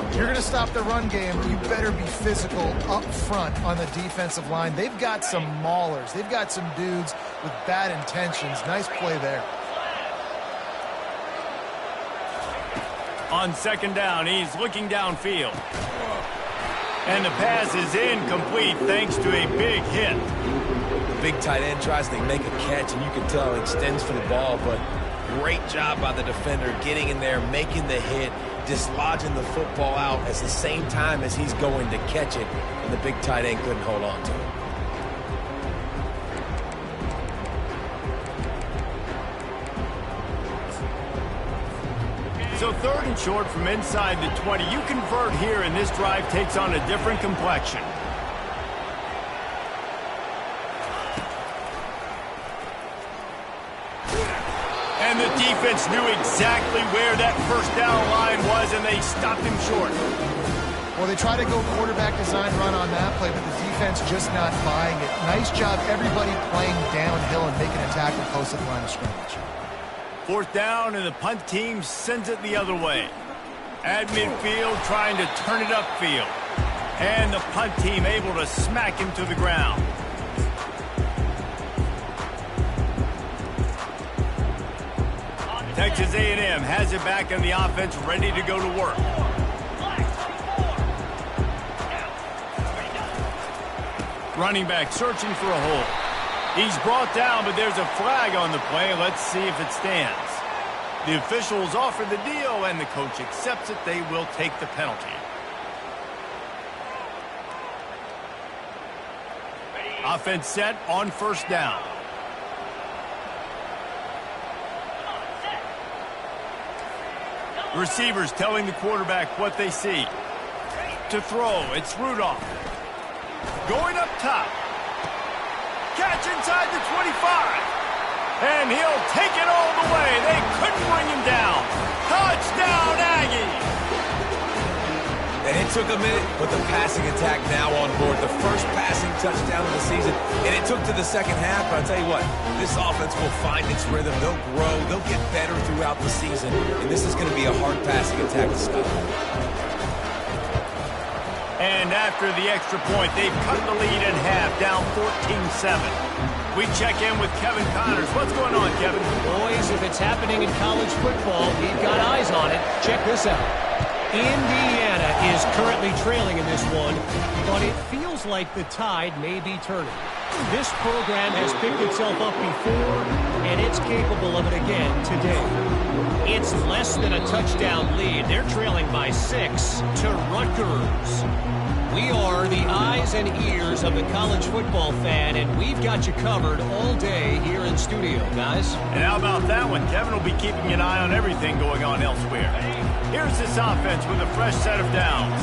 If you're going to stop the run game, you better be physical up front on the defensive line. They've got some maulers. They've got some dudes with bad intentions. Nice play there. On second down, he's looking downfield. And the pass is incomplete thanks to a big hit. The big tight end tries to make a catch, and you can tell he extends for the ball, but great job by the defender getting in there, making the hit, dislodging the football out at the same time as he's going to catch it, and the big tight end couldn't hold on to it. So third and short from inside the 20. You convert here, and this drive takes on a different complexion. And the defense knew exactly where that first down line was, and they stopped him short. Well, they try to go quarterback design run on that play, but the defense just not buying it. Nice job, everybody playing downhill and making a tackle close to the line of scrimmage. Fourth down, and the punt team sends it the other way. At midfield, trying to turn it upfield. And the punt team able to smack him to the ground. Texas A&M has it back in the offense, ready to go to work. Running back searching for a hole. He's brought down, but there's a flag on the play. Let's see if it stands. The officials offer the deal, and the coach accepts it. They will take the penalty. Offense set on first down. Receivers telling the quarterback what they see. To throw, it's Rudolph. Going up top. Catch inside the 25. And he'll take it all the way. They couldn't bring him down. Touchdown, Aggies! And it took a minute, but the passing attack now on board. The first passing touchdown of the season. And it took to the second half, but I'll tell you what, this offense will find its rhythm. They'll grow. They'll get better throughout the season. And this is going to be a hard passing attack to stop. And after the extra point, they've cut the lead in half, down 14-7. We check in with Kevin Connors. What's going on, Kevin? Boys, if it's happening in college football, we've got eyes on it. Check this out. Indiana is currently trailing in this one, but it feels like the tide may be turning. This program has picked itself up before, and it's capable of it again today. It's less than a touchdown lead. They're trailing by 6 to Rutgers. We are the eyes and ears of the college football fan, and we've got you covered all day here in studio, guys. And how about that one? Kevin will be keeping an eye on everything going on elsewhere. Here's this offense with a fresh set of downs.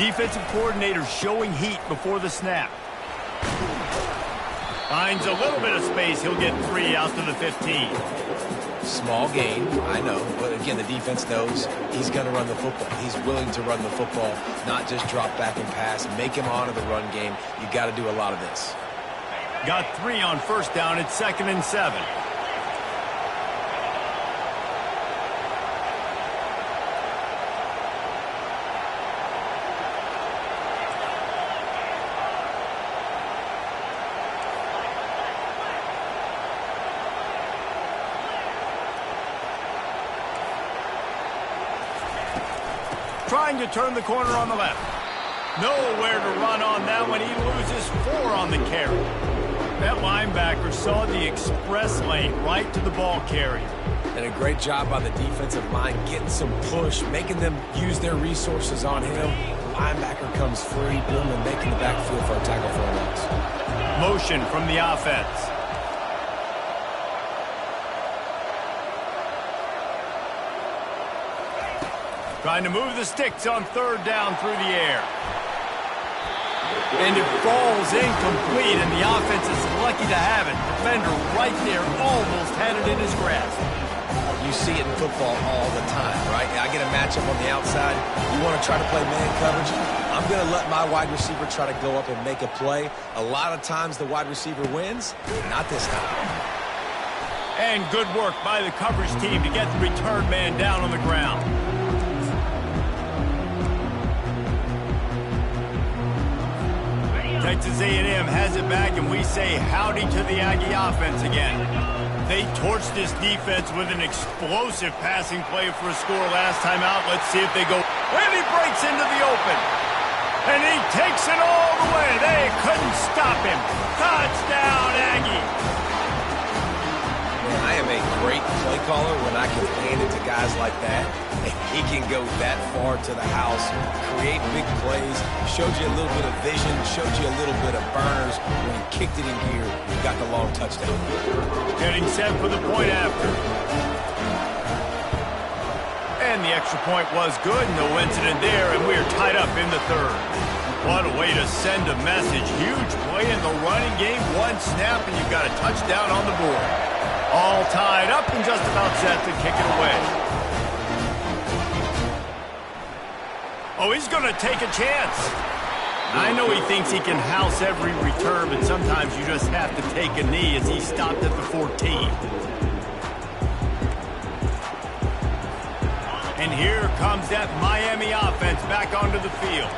Defensive coordinator showing heat before the snap. Finds a little bit of space. He'll get 3 out to the 15. Small gain, I know, but again, the defense knows he's going to run the football. He's willing to run the football, not just drop back and pass, make him honor the run game. You got to do a lot of this. Got 3 on first down. It's 2nd and 7. trying to turn the corner on the left. Nowhere to run on that one. He loses 4 on the carry. That linebacker saw the express lane right to the ball carrier. And a great job by the defensive line getting some push, making them use their resources on him. Linebacker comes free, boom, and making the backfield for a tackle for a loss. Motion from the offense. Trying to move the sticks on 3rd down through the air. And it falls incomplete, and the offense is lucky to have it. Defender right there almost had it in his grasp. You see it in football all the time, right? I get a matchup on the outside. You want to try to play man coverage? I'm going to let my wide receiver try to go up and make a play. A lot of times the wide receiver wins. Not this time. And good work by the coverage team to get the return man down on the ground. Texas A&M has it back, and we say howdy to the Aggie offense again. They torched this defense with an explosive passing play for a score last time out. Let's see if they go. And he breaks into the open. And he takes it all the way. They couldn't stop him. Touchdown, Aggie. I am a great play caller when I can hand it to guys like that. He can go that far to the house, create big plays, showed you a little bit of vision, showed you a little bit of burners. When he kicked it in gear, he got the long touchdown. Getting set for the point after. And the extra point was good. No incident there, and we're tied up in the 3rd. What a way to send a message. Huge play in the running game. 1 snap, and you've got a touchdown on the board. All tied up and just about set to kick it away. Oh, he's going to take a chance. I know he thinks he can house every return, but sometimes you just have to take a knee as he stopped at the 14. And here comes that Miami offense back onto the field.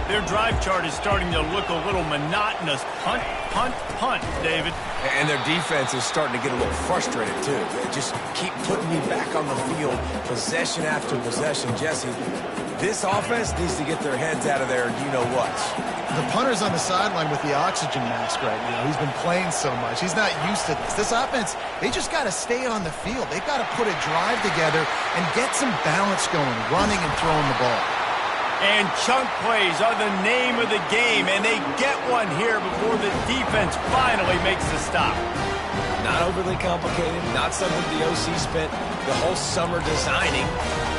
Their drive chart is starting to look a little monotonous. Punt, punt, punt, David. And their defense is starting to get a little frustrated, too. They just keep putting me back on the field, possession after possession. Jesse, this offense needs to get their heads out of there, you-know-whats. The punter's on the sideline with the oxygen mask right now. He's been playing so much. He's not used to this. This offense, they just got to stay on the field. They've got to put a drive together and get some balance going, running and throwing the ball. And chunk plays are the name of the game, and they get one here before the defense finally makes the stop. Not overly complicated, not something the OC spent the whole summer designing.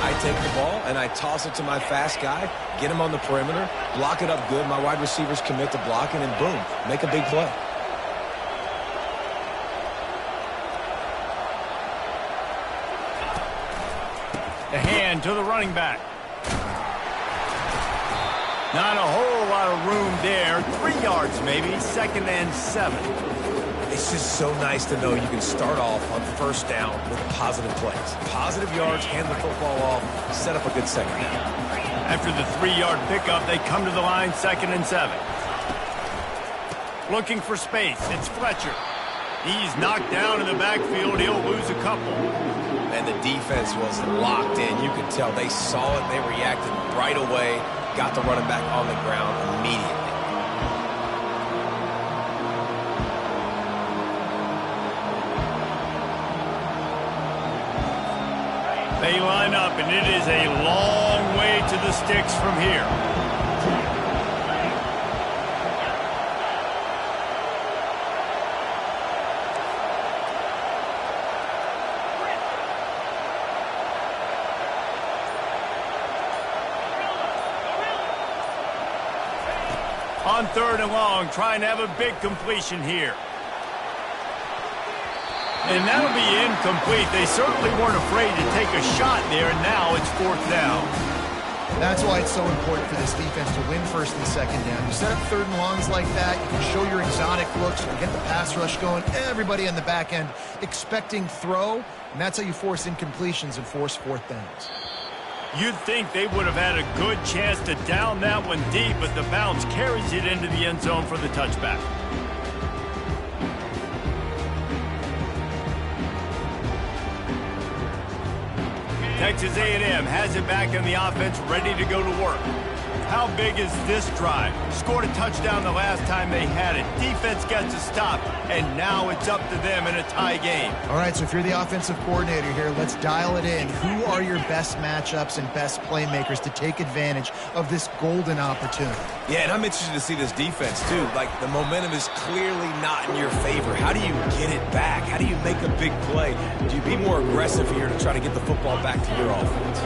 I take the ball and I toss it to my fast guy, get him on the perimeter, block it up good. My wide receivers commit to blocking, and boom, make a big play. The hand to the running back. Not a whole lot of room there. 3 yards maybe, 2nd and 7. It's just so nice to know you can start off on 1st down with positive plays. Positive yards, hand the football off, set up a good 2nd down. After the 3-yard pickup, they come to the line, 2nd and 7. Looking for space, it's Fletcher. He's knocked down in the backfield. He'll lose a couple. And the defense was locked in. You could tell they saw it. They reacted right away. Got the running back on the ground immediately. They line up, and it is a long way to the sticks from here. On 3rd and long, trying to have a big completion here. And that'll be incomplete. They certainly weren't afraid to take a shot there, and now it's 4th down. That's why it's so important for this defense to win 1st and 2nd down. You set up 3rd and longs like that, you can show your exotic looks, you can get the pass rush going, everybody on the back end expecting throw, and that's how you force incompletions and force 4th downs. You'd think they would have had a good chance to down that one deep, but the bounce carries it into the end zone for the touchback. Texas A&M has it back in the offense, ready to go to work. How big is this drive? Scored a touchdown the last time they had it. Defense gets a stop, and now it's up to them in a tie game. All right, so if you're the offensive coordinator here, let's dial it in. Who are your best matchups and best playmakers to take advantage of this golden opportunity? Yeah, and I'm interested to see this defense, too. Like, the momentum is clearly not in your favor. How do you get it back? How do you make a big play? Do you be more aggressive here to try to get the football back to your offense?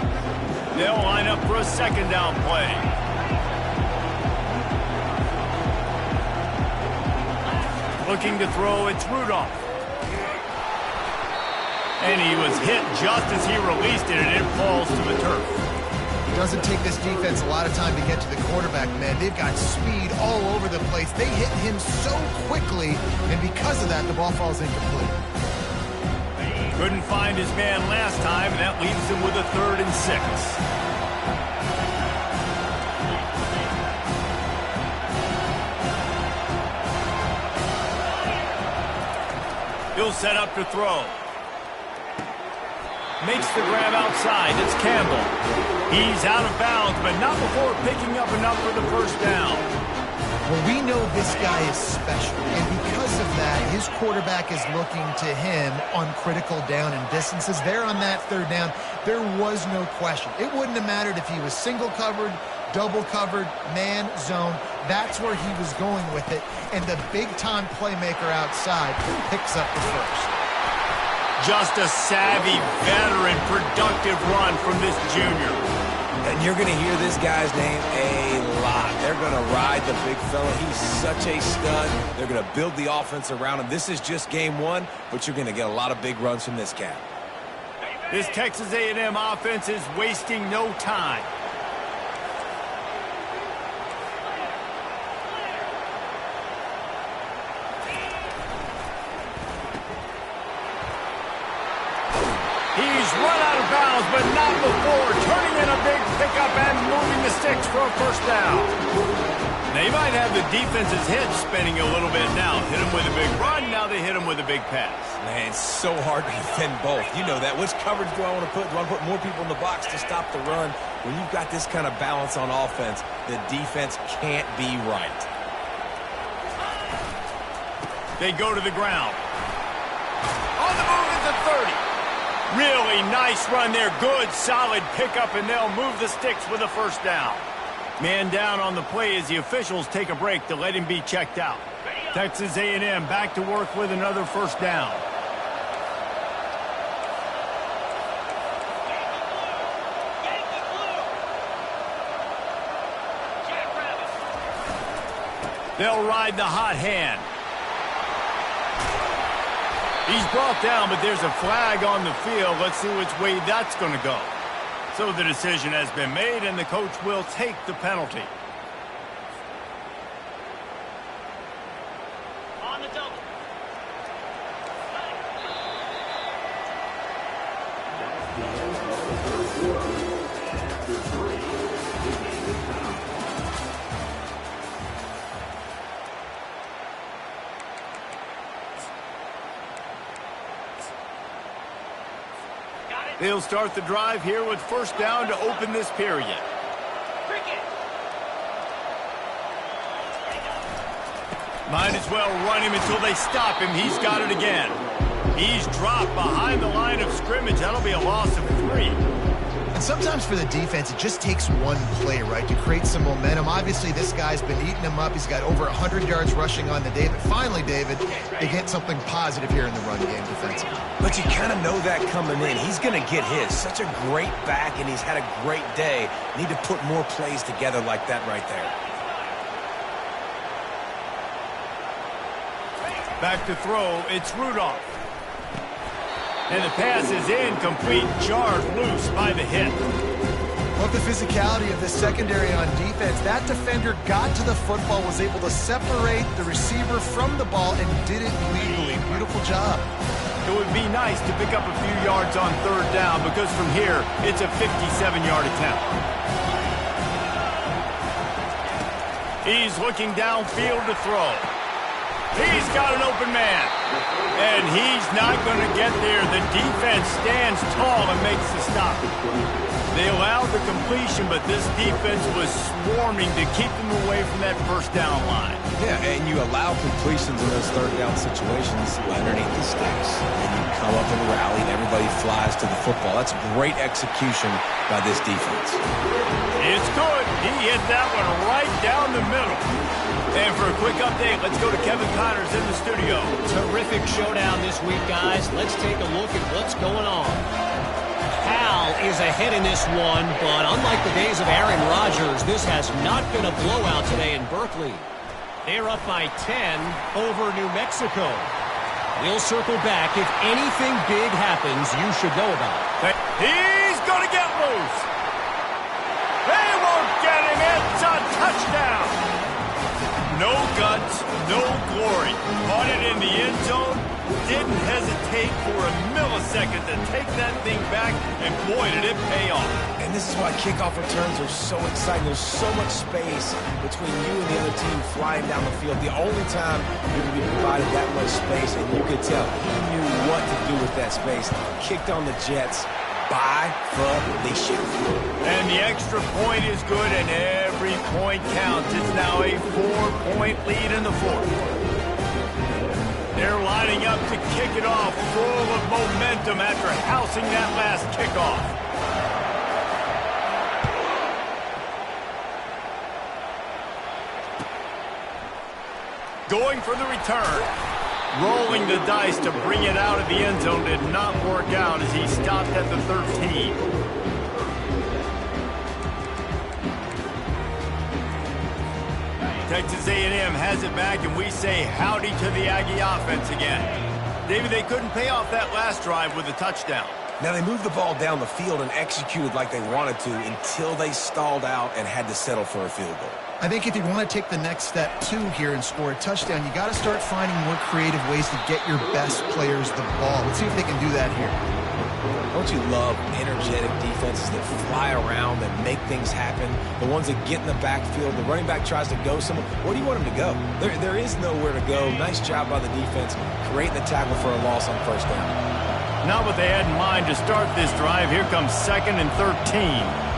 They'll line up for a second down play. Looking to throw, it's Rudolph. And he was hit just as he released it, and it falls to the turf. It doesn't take this defense a lot of time to get to the quarterback, man. They've got speed all over the place. They hit him so quickly, and because of that, the ball falls incomplete. Couldn't find his man last time, and that leaves him with a 3rd and 6. He'll set up to throw. Makes the grab outside. It's Campbell. He's out of bounds, but not before picking up enough for the first down. Well, we know this guy is special, and because of that, his quarterback is looking to him on critical down and distances. There on that 3rd down, there was no question. It wouldn't have mattered if he was single covered, double covered, man, zone. That's where he was going with it, and the big-time playmaker outside picks up the first. Just a savvy, veteran, productive run from this junior. And you're going to hear this guy's name a lot. They're going to ride the big fella. He's such a stud. They're going to build the offense around him. This is just game 1, but you're going to get a lot of big runs from this cat. This Texas A&M offense is wasting no time. He's run out of bounds, but not before turning in a big pickup and moving the sticks for a first down. They might have the defense's head spinning a little bit now. Hit him with a big run, now they hit him with a big pass. Man, it's so hard to defend both. You know that. Which coverage do I want to put? Do I want to put more people in the box to stop the run? When you've got this kind of balance on offense, the defense can't be right. They go to the ground. On the move at the 30. Really nice run there. Good, solid pickup, and they'll move the sticks with a first down. Man down on the play as the officials take a break to let him be checked out. Texas A&M back to work with another first down. They'll ride the hot hand. He's brought down, but there's a flag on the field. Let's see which way that's going to go. So the decision has been made, and the coach will take the penalty. On the double. They'll start the drive here with first down to open this period. Might as well run him until they stop him. He's got it again. He's dropped behind the line of scrimmage. That'll be a loss of 3. And sometimes for the defense, it just takes one play, right, to create some momentum. Obviously, this guy's been eating him up. He's got over 100 yards rushing on the day. But finally, David, they get something positive here in the run game defensively. But you kind of know that coming in. He's going to get his. Such a great back, and he's had a great day. Need to put more plays together like that right there. Back to throw, it's Rudolph. And the pass is incomplete, jarred loose by the hit. Love the physicality of the secondary on defense. That defender got to the football, was able to separate the receiver from the ball, and did it legally. Beautiful job. It would be nice to pick up a few yards on third down, because from here, it's a 57-yard attempt. He's looking downfield to throw. He's got an open man. And he's not going to get there. The defense stands tall and makes the stop. They allowed the completion, but this defense was swarming to keep them away from that first down line. Yeah, and you allow completions in those third down situations underneath the sticks. And you come up and rally, and everybody flies to the football. That's great execution by this defense. It's good. He hit that one right down the middle. And for a quick update, let's go to Kevin Connors in the studio. Terrific showdown this week, guys. Let's take a look at what's going on. Hal is ahead in this one, but unlike the days of Aaron Rodgers, this has not been a blowout today in Berkeley. They're up by 10 over New Mexico. We'll circle back. If anything big happens, you should know about it. He's going to get loose. They won't get him. It's a touchdown. No guts, no glory. Caught it in the end zone. Didn't hesitate for a millisecond to take that thing back, and boy, did it pay off. And this is why kickoff returns are so exciting. There's so much space between you and the other team flying down the field. The only time you're going to be provided that much space, and you could tell he knew what to do with that space. Kicked on the Jets by volition. And the extra point is good, and every point counts. It's now a 4-point lead in the fourth. They're lining up to kick it off, full of momentum after housing that last kickoff. Going for the return. Rolling the dice to bring it out of the end zone did not work out as he stopped at the 13. Texas A&M has it back, and we say howdy to the Aggie offense again. David, they couldn't pay off that last drive with a touchdown. Now, they moved the ball down the field and executed like they wanted to until they stalled out and had to settle for a field goal. I think if you want to take the next step, too, here and score a touchdown, you got to start finding more creative ways to get your best players the ball. Let's see if they can do that here. Don't you love energetic defenses that fly around and make things happen? The ones that get in the backfield, the running back tries to go somewhere. Where do you want him to go? There is nowhere to go. Nice job by the defense, creating the tackle for a loss on first down. Not what they had in mind to start this drive. Here comes 2nd and 13.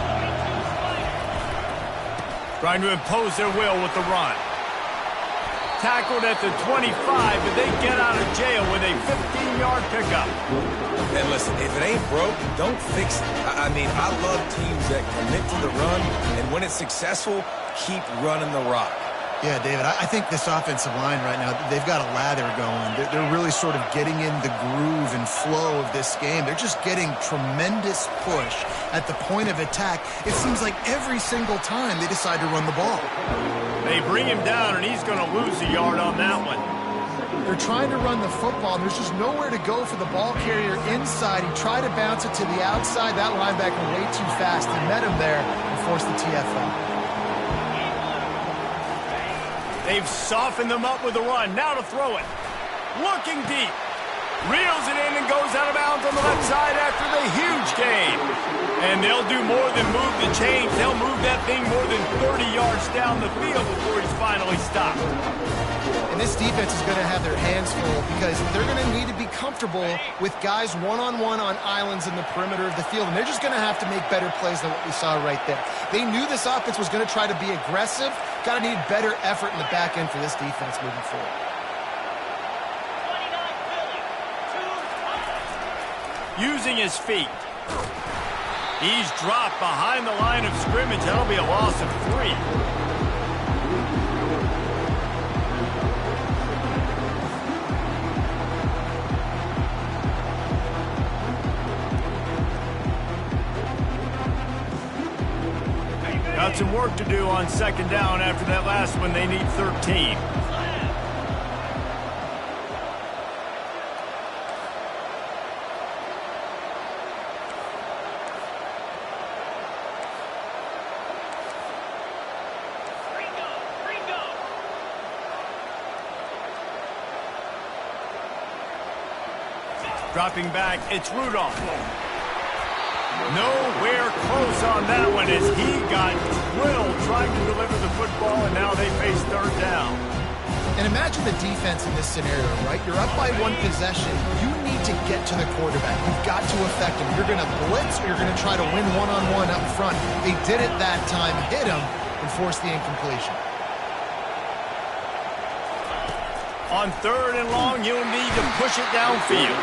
Trying to impose their will with the run. Tackled at the 25, but they get out of jail with a 15-yard pickup. And listen, if it ain't broke, don't fix it. I mean, I love teams that commit to the run, and when it's successful, keep running the rock. Yeah, David, I think this offensive line right now, they've got a lather going. They're really sort of getting in the groove and flow of this game. They're just getting tremendous push at the point of attack. It seems like every single time they decide to run the ball. They bring him down, and he's going to lose a yard on that one. They're trying to run the football, and there's just nowhere to go for the ball carrier inside. He tried to bounce it to the outside. That linebacker way too fast. He met him there and forced the TFL. They've softened them up with the run. Now to throw it. Looking deep. Reels it in and goes out of bounds on the left side after the huge gain. And they'll do more than move the chains. They'll move that thing more than 30 yards down the field before he's finally stopped. And this defense is going to have their hands full because they're going to need to be comfortable with guys one-on-one on islands in the perimeter of the field. And they're just going to have to make better plays than what we saw right there. They knew this offense was going to try to be aggressive. Got to need better effort in the back end for this defense moving forward. Using his feet. He's dropped behind the line of scrimmage. That'll be a loss of 3. Got some work to do on 2nd down after that last one. They need 13. Dropping back, it's Rudolph. Nowhere close on that one as he got drilled trying to deliver the football, and now they face 3rd down. And imagine the defense in this scenario, right? You're up by one possession. You need to get to the quarterback. You've got to affect him. You're going to blitz or you're going to try to win one-on-one up front. They did it that time, hit him, and forced the incompletion. On 3rd and long, you'll need to push it downfield.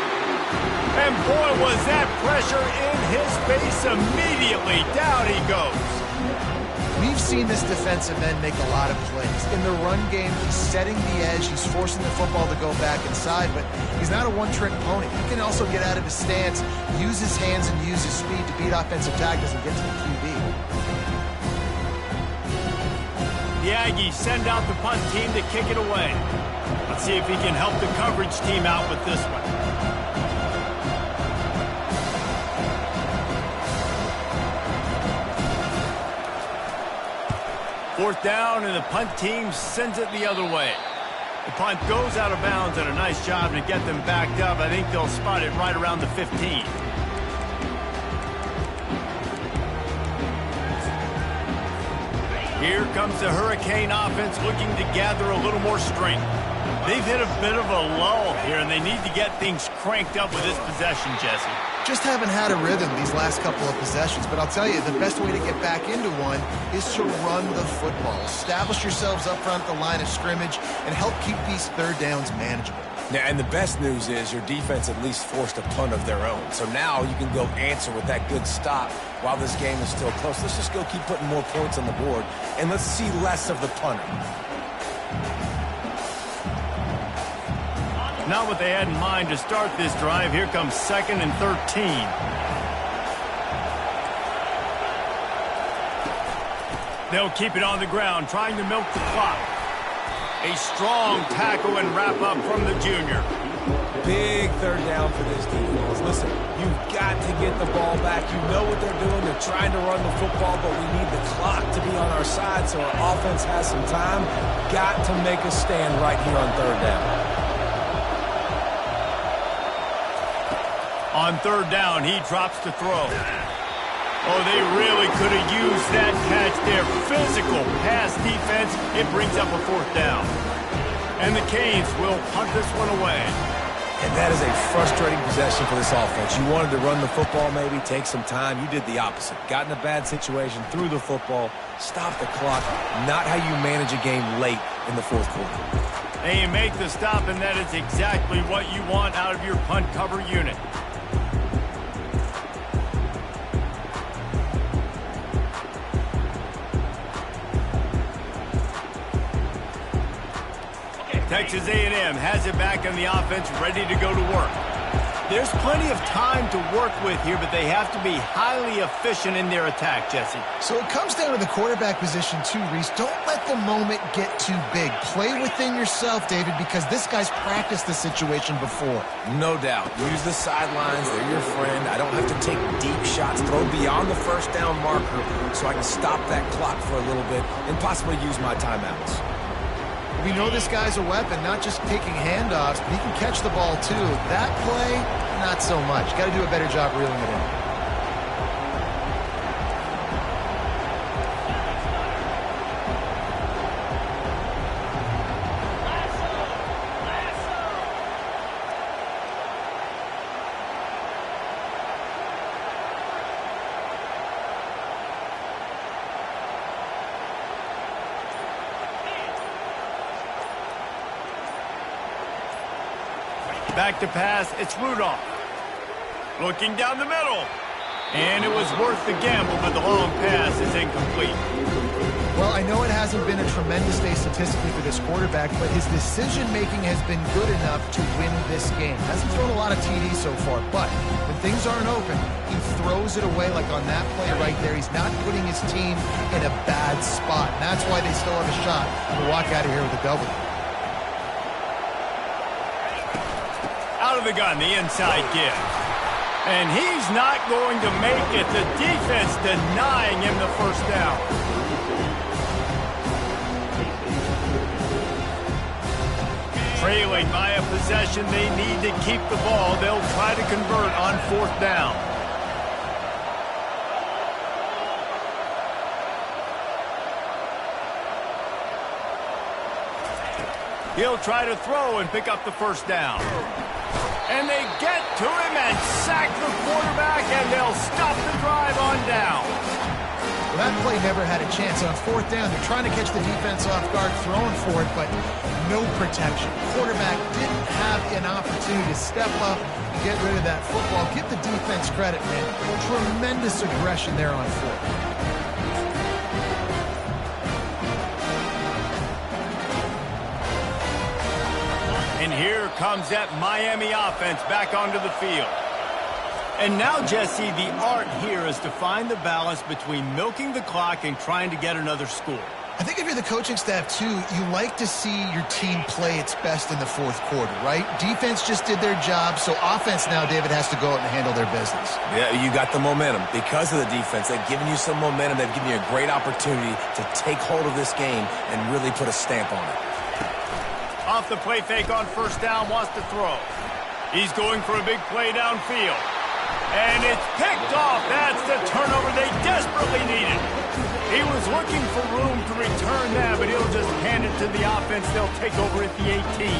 And boy, was that pressure in his face immediately. Down he goes. We've seen this defensive end make a lot of plays. In the run game, he's setting the edge. He's forcing the football to go back inside, but he's not a one-trick pony. He can also get out of his stance, use his hands, and use his speed to beat offensive tackles and get to the QB. The Aggies send out the punt team to kick it away. Let's see if he can help the coverage team out with this one. 4th down, and the punt team sends it the other way. The punt goes out of bounds, and a nice job to get them backed up. I think they'll spot it right around the 15. Here comes the Hurricane offense looking to gather a little more strength. They've hit a bit of a lull here, and they need to get things cranked up with this possession, Jesse. Just haven't had a rhythm these last couple of possessions, but I'll tell you, the best way to get back into one is to run the football. Establish yourselves up front at the line of scrimmage and help keep these 3rd downs manageable. Yeah, and the best news is your defense at least forced a punt of their own. So now you can go answer with that good stop while this game is still close. Let's just go keep putting more points on the board, and let's see less of the punter. Not what they had in mind to start this drive. Here comes 2nd and 13. They'll keep it on the ground, trying to milk the clock. A strong tackle and wrap up from the junior. Big 3rd down for this defense. Listen, you've got to get the ball back. You know what they're doing. They're trying to run the football, but we need the clock to be on our side so our offense has some time. Got to make a stand right here on 3rd down. On 3rd down, he drops to throw. Oh, they really could have used that catch there. Physical pass defense. It brings up a 4th down. And the Canes will punt this one away. And that is a frustrating possession for this offense. You wanted to run the football, maybe take some time. You did the opposite. Got in a bad situation, threw the football, stopped the clock. Not how you manage a game late in the 4th quarter. And you make the stop, and that is exactly what you want out of your punt cover unit. Texas A&M has it back on the offense, ready to go to work. There's plenty of time to work with here, but they have to be highly efficient in their attack, Jesse. So it comes down to the quarterback position too, Reese. Don't let the moment get too big. Play within yourself, David, because this guy's practiced the situation before. No doubt. Use the sidelines. They're your friend. I don't have to take deep shots. Throw beyond the 1st down marker so I can stop that clock for a little bit and possibly use my timeouts. We know this guy's a weapon, not just taking handoffs, but he can catch the ball too. That play, not so much. Got to do a better job reeling it in. Back to pass, it's Rudolph. Looking down the middle. And it was worth the gamble, but the long pass is incomplete. Well, I know it hasn't been a tremendous day statistically for this quarterback, but his decision-making has been good enough to win this game. Hasn't thrown a lot of TDs so far, but when things aren't open, he throws it away like on that play right there. He's not putting his team in a bad spot, and that's why they still have a shot to walk out of here with a W. Out of the gun, the inside give. And he's not going to make it. The defense denying him the 1st down. Trailing by a possession, they need to keep the ball. They'll try to convert on 4th down. He'll try to throw and pick up the first down. And they get to him and sack the quarterback, and they'll stop the drive on down. Well, that play never had a chance. On fourth down, they're trying to catch the defense off guard, throwing for it, but no protection. Quarterback didn't have an opportunity to step up and get rid of that football. Give the defense credit, man. Tremendous aggression there on fourth. And here comes that Miami offense back onto the field. And now, Jesse, the art here is to find the balance between milking the clock and trying to get another score. I think if you're the coaching staff, too, you like to see your team play its best in the fourth quarter, right? Defense just did their job, so offense now, David, has to go out and handle their business. Yeah, you got the momentum. Because of the defense, they've given you some momentum. They've given you a great opportunity to take hold of this game and really put a stamp on it. Off the play fake on first down, wants to throw. He's going for a big play downfield. And it's picked off. That's the turnover they desperately needed. He was looking for room to return that, but he'll just hand it to the offense. They'll take over at the 18.